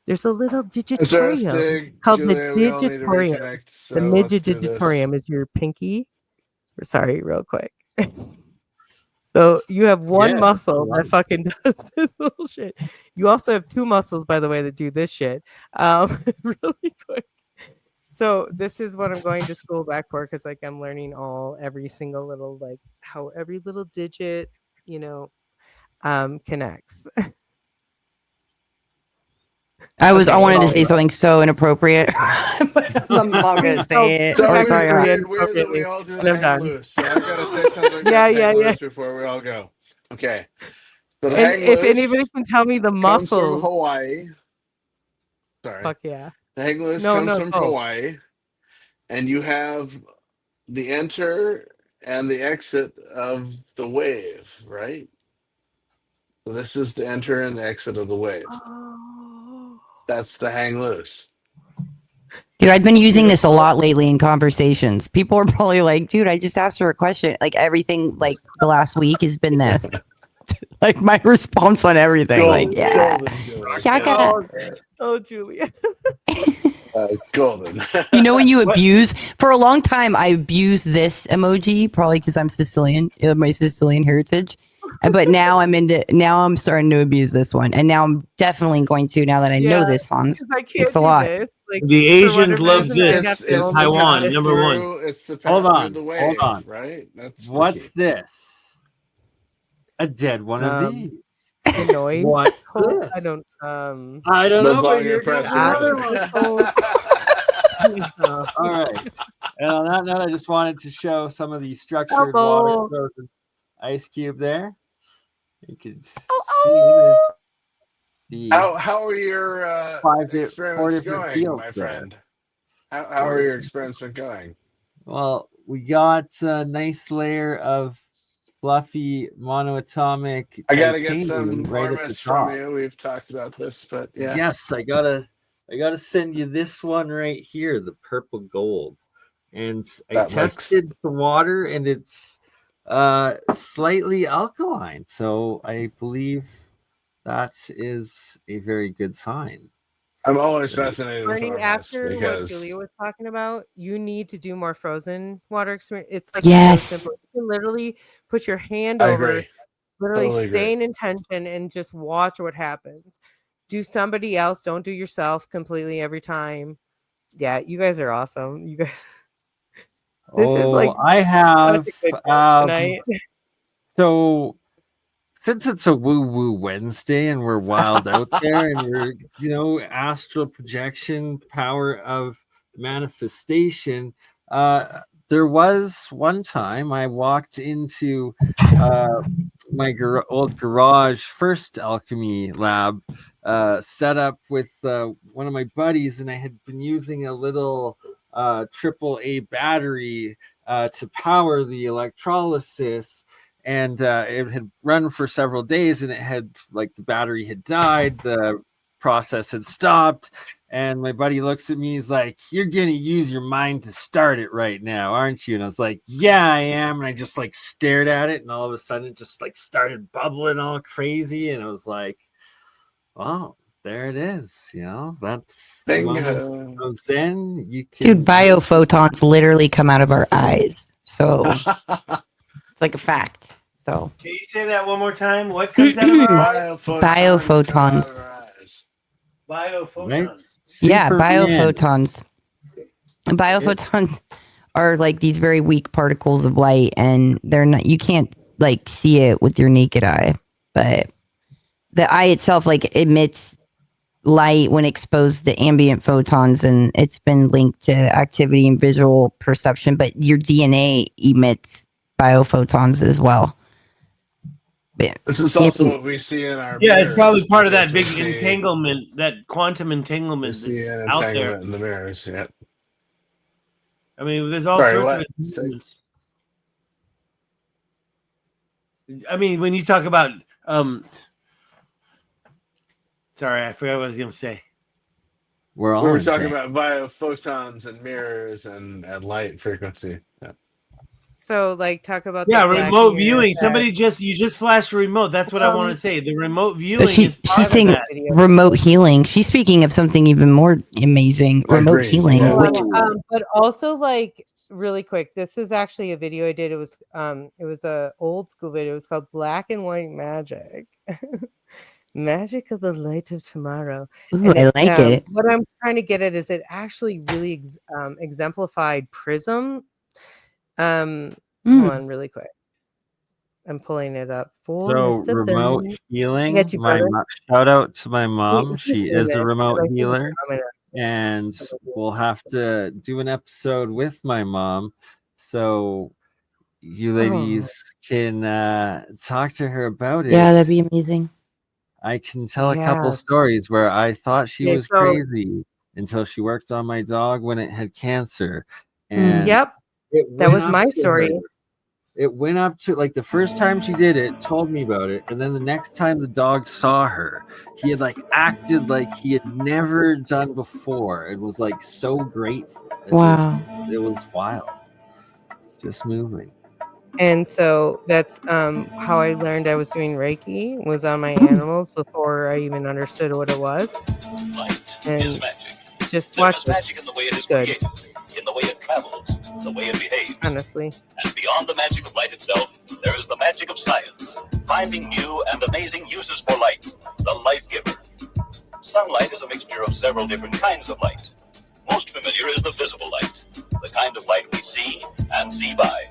There's a little digitorium called the digitorium. The digitorium is your pinky. Sorry, real quick. So you have one muscle that fucking does this little shit. You also have two muscles, by the way, that do this shit. Really quick. So this is what I'm going to school back for, because like I'm learning every single little like how every little digit, connects. I wanted to say something so inappropriate, but I'm not gonna say it. So we all do the hang loose. So I've got to say something. Loose before we all go. Okay. So the hang if loose anybody can tell me the muscles comes from Hawaii. Sorry. Fuck yeah. The hang loose comes from Hawaii, and you have the enter and the exit of the wave, right? So this is the enter and the exit of the wave. That's the hang loose. Dude, I've been using this a lot lately in conversations. People are probably like, dude, I just asked her a question. Like everything like the last week has been this. Like my response on everything. Golden, like, yeah. Oh, Julia. Golden. You know when you abuse, for a long time I abused this emoji, probably because I'm Sicilian, my Sicilian heritage. But now I'm starting to abuse this one. And now I'm definitely going to, now that I know this, Hans. It's a lot. Like, the Asians love this. It's Taiwan, number one. It's the path through the wave, right? What's this? A dead one of these. Noise. What? I don't know. But you're all right. And on that note, I just wanted to show some of the structured water frozen ice cube there. You can see the how are your experiments going, my friend? How are your experiments going? Well, we got a nice layer of fluffy monoatomic. I gotta get some permits from you. We've talked about this, but yeah. Yes, I gotta send you this one right here, the purple gold. And I tested the water, and it's slightly alkaline. So I believe that is a very good sign. I'm always fascinated with after what Julia was talking about. You need to do more frozen water experience. It's like so simple. You can literally put your hand over, literally stay in intention and just watch what happens. Do somebody else. Don't do yourself completely every time. Yeah, you guys are awesome. You guys. This is like I have so since it's a woo-woo Wednesday and we're wild out there and we're astral projection, power of manifestation, there was one time I walked into my old garage first alchemy lab set up with one of my buddies, and I had been using a little AAA battery to power the electrolysis, and it had run for several days, and it had the battery had died, the process had stopped, and my buddy looks at me, he's like, "You're gonna use your mind to start it right now, aren't you?" And I was like, "Yeah, I am." And I just stared at it, and all of a sudden it just started bubbling all crazy, and I was like, "Well, there it is." That's Zen. You can, dude, biophotons literally come out of our eyes, so it's like a fact. So can you say that one more time? What comes out of our eyes? Biophotons. Biophotons. Right? Yeah, biophotons. And biophotons are these very weak particles of light, and they're not. You can't see it with your naked eye, but the eye itself emits light when exposed to ambient photons, and it's been linked to activity and visual perception. But your DNA emits biophotons as well. This is also what we see in our Yeah, it's probably mirrors, part of that because big we see- entanglement, that quantum entanglement We see that's an out there. entanglement in the mirrors. Yeah. I mean, there's all Sorry, sorts what? of entanglements. I mean, when you talk about sorry, I forgot what I was gonna say. We were talking about via photons and mirrors and light frequency. Yeah. So, like, talk about remote viewing. You just flashed a remote. That's what I want to say. The remote viewing is part she's saying of that. remote healing. She's speaking of something even more amazing. Remote healing. Yeah. But also, like, really quick, this is actually a video I did. It was a old school video. It was called Black and White Magic. Magic of the Light of Tomorrow. Ooh, I like it. What I'm trying to get at is it actually really exemplified Prism. Hold on really quick. I'm pulling it up for So remote healing. Shout out to my mom. She is a remote healer, and we'll have to do an episode with my mom, so you ladies can talk to her about it. Yeah, that'd be amazing. I can tell a couple stories where I thought she was crazy until she worked on my dog when it had cancer. And that was my story. It went up to, like, the first time she did it, told me about it, and then the next time the dog saw her, he had like acted like he had never done before. It was like so grateful. It was wild. Just moving. And so that's how I learned I was doing Reiki, was on my animals before I even understood what it was. Light is magic. Just watch this. Magic in the way it is created, in the way it travels, the way it behaves. Honestly. And beyond the magic of light itself, there is the magic of science, finding new and amazing uses for light, the light giver. Sunlight is a mixture of several different kinds of light. Most familiar is the visible light, the kind of light we see and see by.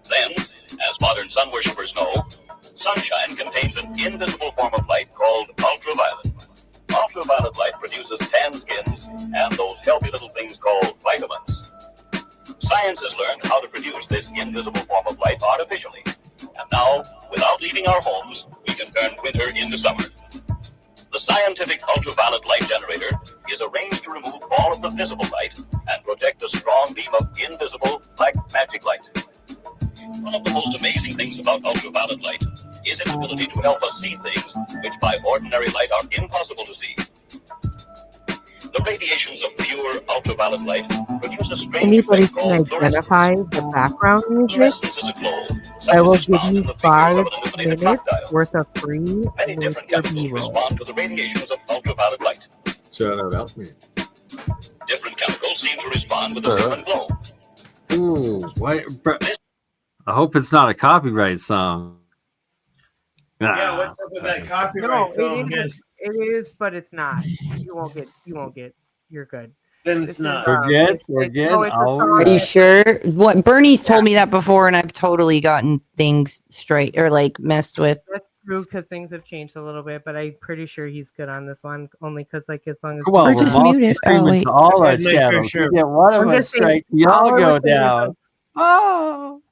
Then, as modern sun worshippers know, sunshine contains an invisible form of light called ultraviolet. Ultraviolet light produces tan skins and those healthy little things called vitamins. Science has learned how to produce this invisible form of light artificially. And now, without leaving our homes, we can turn winter into summer. The scientific ultraviolet light generator is arranged to remove all of the visible light and project a strong beam of invisible, like magic light. One of the most amazing things about ultraviolet light is its ability to help us see things which by ordinary light are impossible to see. The radiations of pure ultraviolet light produce a strange Anybody effect can called identify the background music? fluorescence. Is a glow, I will such as give is found in you the figures 5 of an illuminated minutes crocodile. worth of free Many different chemicals respond to the radiations of ultraviolet light. Shout out Alchemist. Different chemicals seem to respond with a different glow. Ooh, I hope it's not a copyright song. Yeah, what's up with that copyright No, song? it is, but it's not. You won't get. You're good. Then it's not. We're good. Are you sure? What BurnEye's told me that before, and I've totally gotten things straight or like messed with. That's true because things have changed a little bit, but I'm pretty sure he's good on this one. Only because, like, as long as Come on, or just mute it. Oh, wait. to all our I'd make channels. sure. You get one of I'm us just saying, straight, y'all all I go was saying is, down. like, Oh,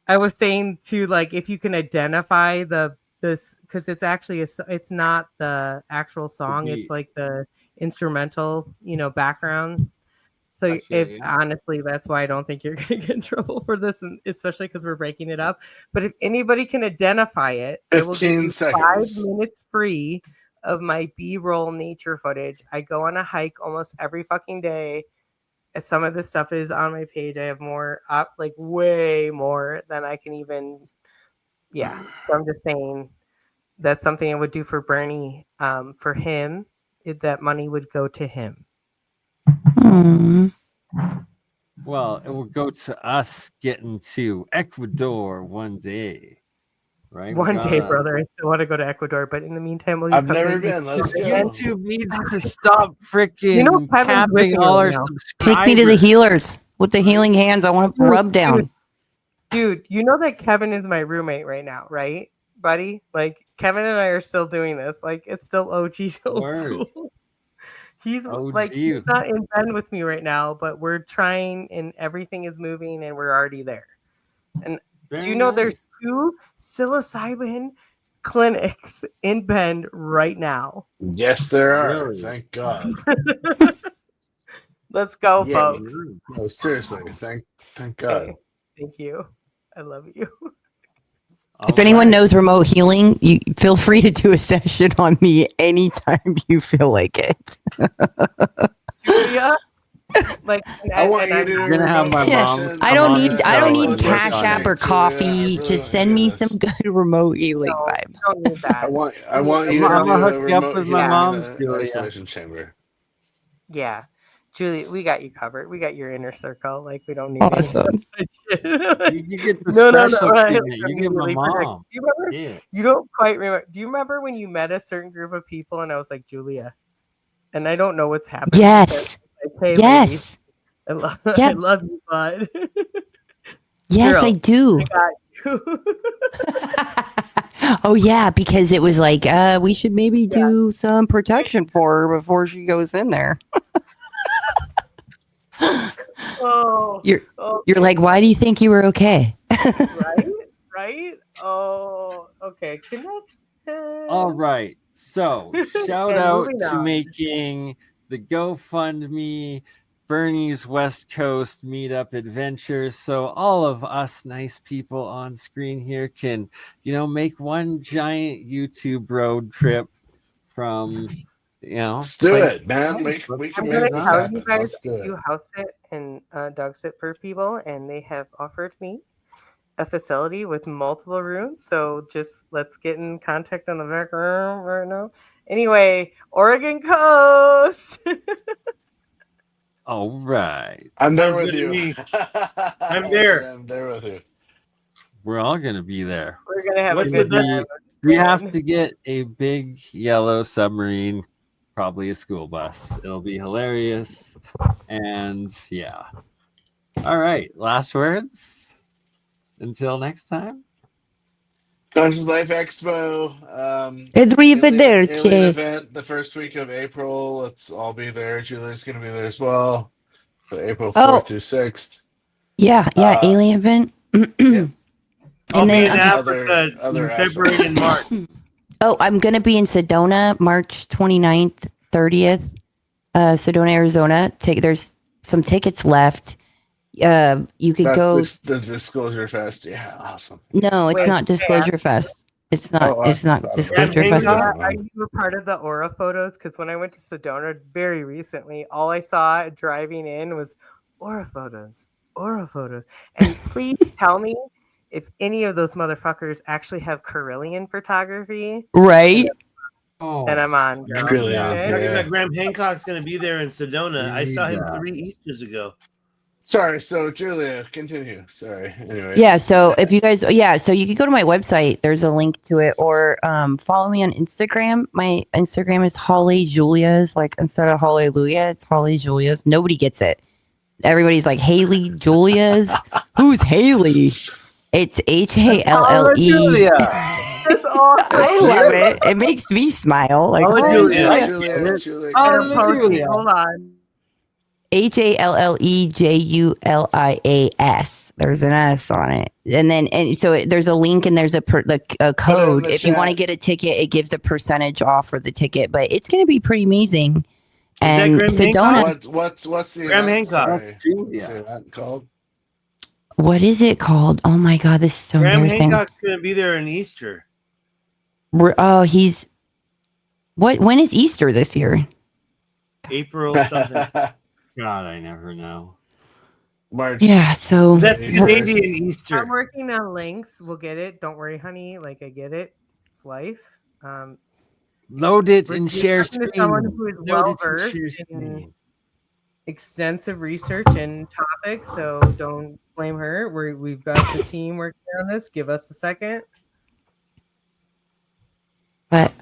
I was saying too, like, if you can identify this, because it's actually it's not the actual song, it's like the instrumental, background. So honestly, that's why I don't think you're gonna get in trouble for this, and especially because we're breaking it up. But if anybody can identify it, I will give you 5 minutes free of my B-roll nature footage. I go on a hike almost every fucking day. And some of this stuff is on my page. I have more up, like way more than I can even. Yeah. So I'm just saying that's something I would do for BurnEye. For him, that money would go to him. well, it will go to us getting to Ecuador one day, right? One day, brother. I still want to go to Ecuador, but in the meantime, will you I've come never to been. Let's go. YouTube needs to stop freaking capping all our subscribers. Take me to the healers with the healing hands. I want to rub down. Dude, you know that Kevin is my roommate right now, right, buddy? Like, Kevin and I are still doing this. Like, it's still OG old school. He's like, he's not in bed with me right now, but we're trying, and everything is moving, and we're already there. And do you know there's 2 psilocybin clinics in Bend right now. Yes, there are. Really? Thank God. Let's go, Yay. folks. No, seriously. Thank God. Okay. Thank you. I love you. If anyone knows remote healing, you feel free to do a session on me anytime you feel like it. Julia, like, I want you to do You're gonna have my session. mom I don't come on need the I don't show need and Cash work on App it. or coffee. Just send me some good remote healing No, vibes. you don't need that. I want I'm you to gonna do hook a you up remote with my healing in mom's, an Julia. isolation chamber. Yeah. Julia, we got you covered. We got your inner circle. Like, we don't need Awesome. You get the No, special right? treatment. You get my Immediately protect- mom. You remember? Yeah. You don't quite remember. Do you remember when you met a certain group of people and I was like, Julia, and I don't know what's happening. Yes. Like, hey, Yes. lady, I Yep. love you, bud. Yes, Girl, I do. I got you. Oh yeah, because it was like, we should maybe do some protection for her before she goes in there. Oh, You're okay. like, why do you think you were okay? Right? Oh, okay. Connection. All right. So shout And out moving to on. making the GoFundMe Bernie's West Coast Meetup Adventure. So all of us nice people on screen here can, make one giant YouTube road trip from, Let's do place it, man. to place. We can I'm make gonna this tell happen. you guys, Let's do I it. do house sit and dog sit for people, and they have offered me a facility with multiple rooms. So just let's get in contact on the back room right now. Anyway, Oregon Coast. All right. I'm there Sounds with good to you. me. I'm I'll there. say I'm there with you. We're all gonna be there. We're gonna have What's a the good best- time. We have to get a big yellow submarine, probably a school bus. It'll be hilarious. And yeah. All right. Last words. Until next time. Conscious Life Expo. Arrivederci. Alien event the first week of April. Let's all be there. Julia's going to be there as well. So April 4th through 6th. Yeah, alien event. Yeah. I'll And be then in Africa other in February and March. I'm going to be in Sedona, March 29th, 30th. Sedona, Arizona. There's some tickets left. You could go. The Disclosure Fest. Yeah, awesome. No, it's Wait, not Disclosure Fest. It's not. It's not Disclosure Fest. Are you a part of the Aura photos? Because when I went to Sedona very recently, all I saw driving in was Aura photos. And please tell me if any of those motherfuckers actually have Carillion photography. Right. Then I'm on. Girl. Carillion, Talking about Graham Hancock's going to be there in Sedona. I saw him Yeah. 3 Easters ago. Sorry, so Julia, continue. Sorry. Anyway. Yeah, so if you guys, so you can go to my website. There's a link to it, or follow me on Instagram. My Instagram is Holly Julia's. Like instead of Hallelujah, it's Holly Julia's. Nobody gets it. Everybody's like Haley Julia's. Who's Haley? It's HALLE. Julia. That's awesome. I love it. It makes me smile. Like Julia. Julia. Hold on. HALLEJULIAS. There's an S on it, and so there's a link and there's a code. If you want to get a ticket, it gives a percentage off for the ticket. But it's going to be pretty amazing. And Graham Sedona. What's the Graham event? Hancock. Sorry. Julia. What's the event called? What is it called? Oh my God, this is so Graham embarrassing. Hancock's going to be there in Easter. Oh, he's what? When is Easter this year? April something. God, I never know. March. Yeah, so That's Canadian Easter. I'm working on links. We'll get it. Don't worry, honey. Like, I get it. It's life. Load it We're and share talking to screen. someone who is Load well it and versed share in screen. extensive research and topics, so don't blame her. We've got the team working on this. Give us a second. but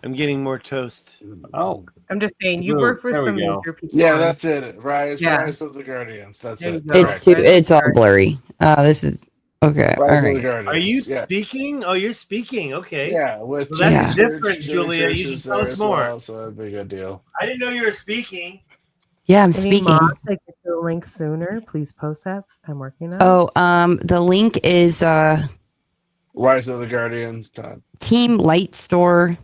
I'm getting more toast. Oh, I'm just saying, you Ooh, work with there we some go. major people. Yeah, on- that's it. Rise Yeah. of the Guardians. That's There you it. go. it's all blurry. This is okay. All Rise of the right. Guardians. Are you Yeah. speaking? Oh, you're speaking. Okay. Yeah, with Well, that's Jimmy different, Church- Julia. Jimmy You Church should is tell there us as more. well, so that'd be a good deal. I didn't know you were speaking. Yeah, I'm Any speaking. mods that get the link sooner, please post that. I'm working on it. Oh, the link is Rise of the Guardians. Team Light Store,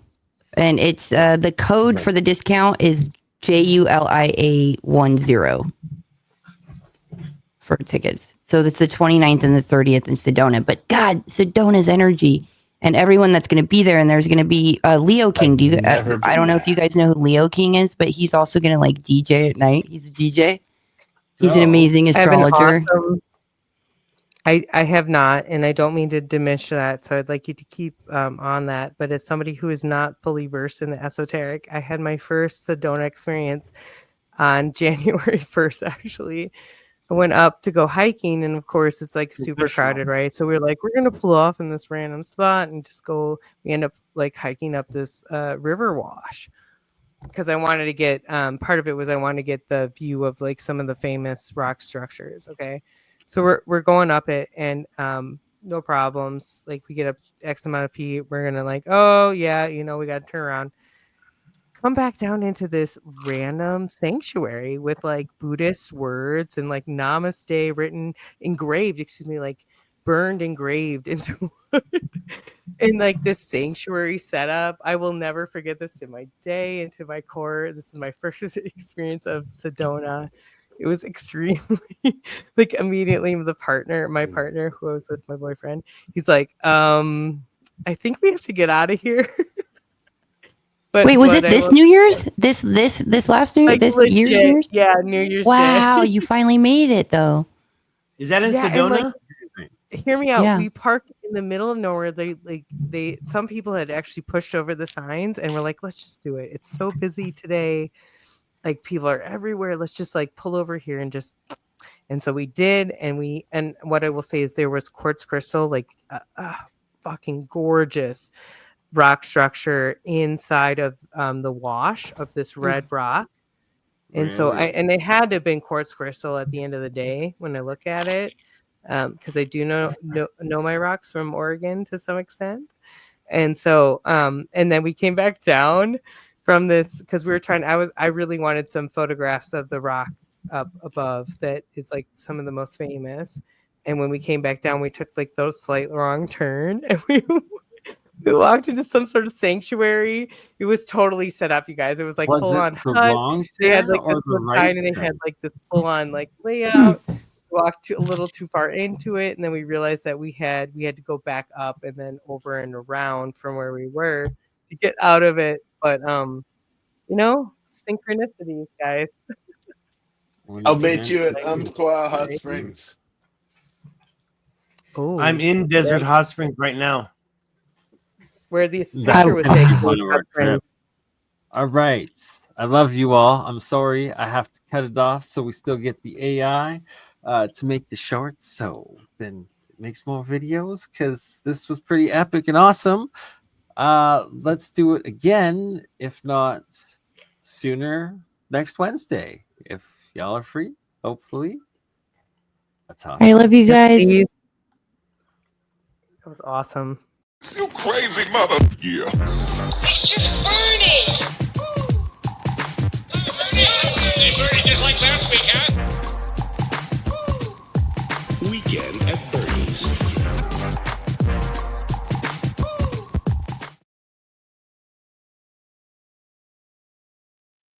and it's the code for the discount is JULIA10 for tickets. So that's the 29th and the 30th in Sedona. But God, Sedona's energy and everyone that's going to be there, and there's going to be Leo King. I don't know if you guys know who Leo King is, but he's also going to like DJ at night. He's a DJ. He's an amazing astrologer. I have not, and I don't mean to diminish that, so I'd like you to keep on that. But as somebody who is not fully versed in the esoteric, I had my first Sedona experience on January 1st, actually. I went up to go hiking, and of course, it's like super crowded, right? So we're like, we're going to pull off in this random spot and just go. We end up like hiking up this river wash because I wanted to get part of it was I wanted to get the view of like some of the famous rock structures, okay? So we're going up it and no problems. Like we get up X amount of feet. We're gonna like, oh yeah, we got to turn around. Come back down into this random sanctuary with like Buddhist words and like namaste written, burned engraved into wood. And like this sanctuary setup. I will never forget this to my day and to my core. This is my first experience of Sedona. It was extremely like immediately my partner who I was with, my boyfriend, he's like, I think we have to get out of here. But wait, was it this New Year's? This last New Year? Like this legit, Year's New Year's? Yeah, New Year's Wow, Day. you finally made it though. Is that in Sedona? Hear me out. Yeah. We parked in the middle of nowhere. Some people had actually pushed over the signs and we're like, let's just do it. It's so busy today. Like people are everywhere. Let's just like pull over here and so we did. And what I will say is there was quartz crystal, like fucking gorgeous rock structure inside of the wash of this red rock. And really? so it had to have been quartz crystal at the end of the day when I look at it. Because I do know my rocks from Oregon to some extent. And so and then we came back down from this because we were I really wanted some photographs of the rock up above that is like some of the most famous. And when we came back down, we took like those slight wrong turn and we walked into some sort of sanctuary. It was totally set up, you guys. It was like full on hut. They had like this sign and they had like this full on like layout. Walked a little too far into it, and then we realized that we had to go back up and then over and around from where we were to get out of it. But synchronicities, guys. I'll meet you at Umpqua Hot Springs. Oh, I'm in Desert Hot Springs right now. Where the picture was taken. All right. I love you all. I'm sorry I have to cut it off so we still get the AI to make the shorts, so then it makes more videos because this was pretty epic and awesome. Let's do it again, if not sooner, next Wednesday. If y'all are free, hopefully. That's awesome. I love you guys. That was awesome. You crazy mother. Yeah. It's just BurnEye. Hey, BurnEye just like last week, huh? Weekend at BurnEye's.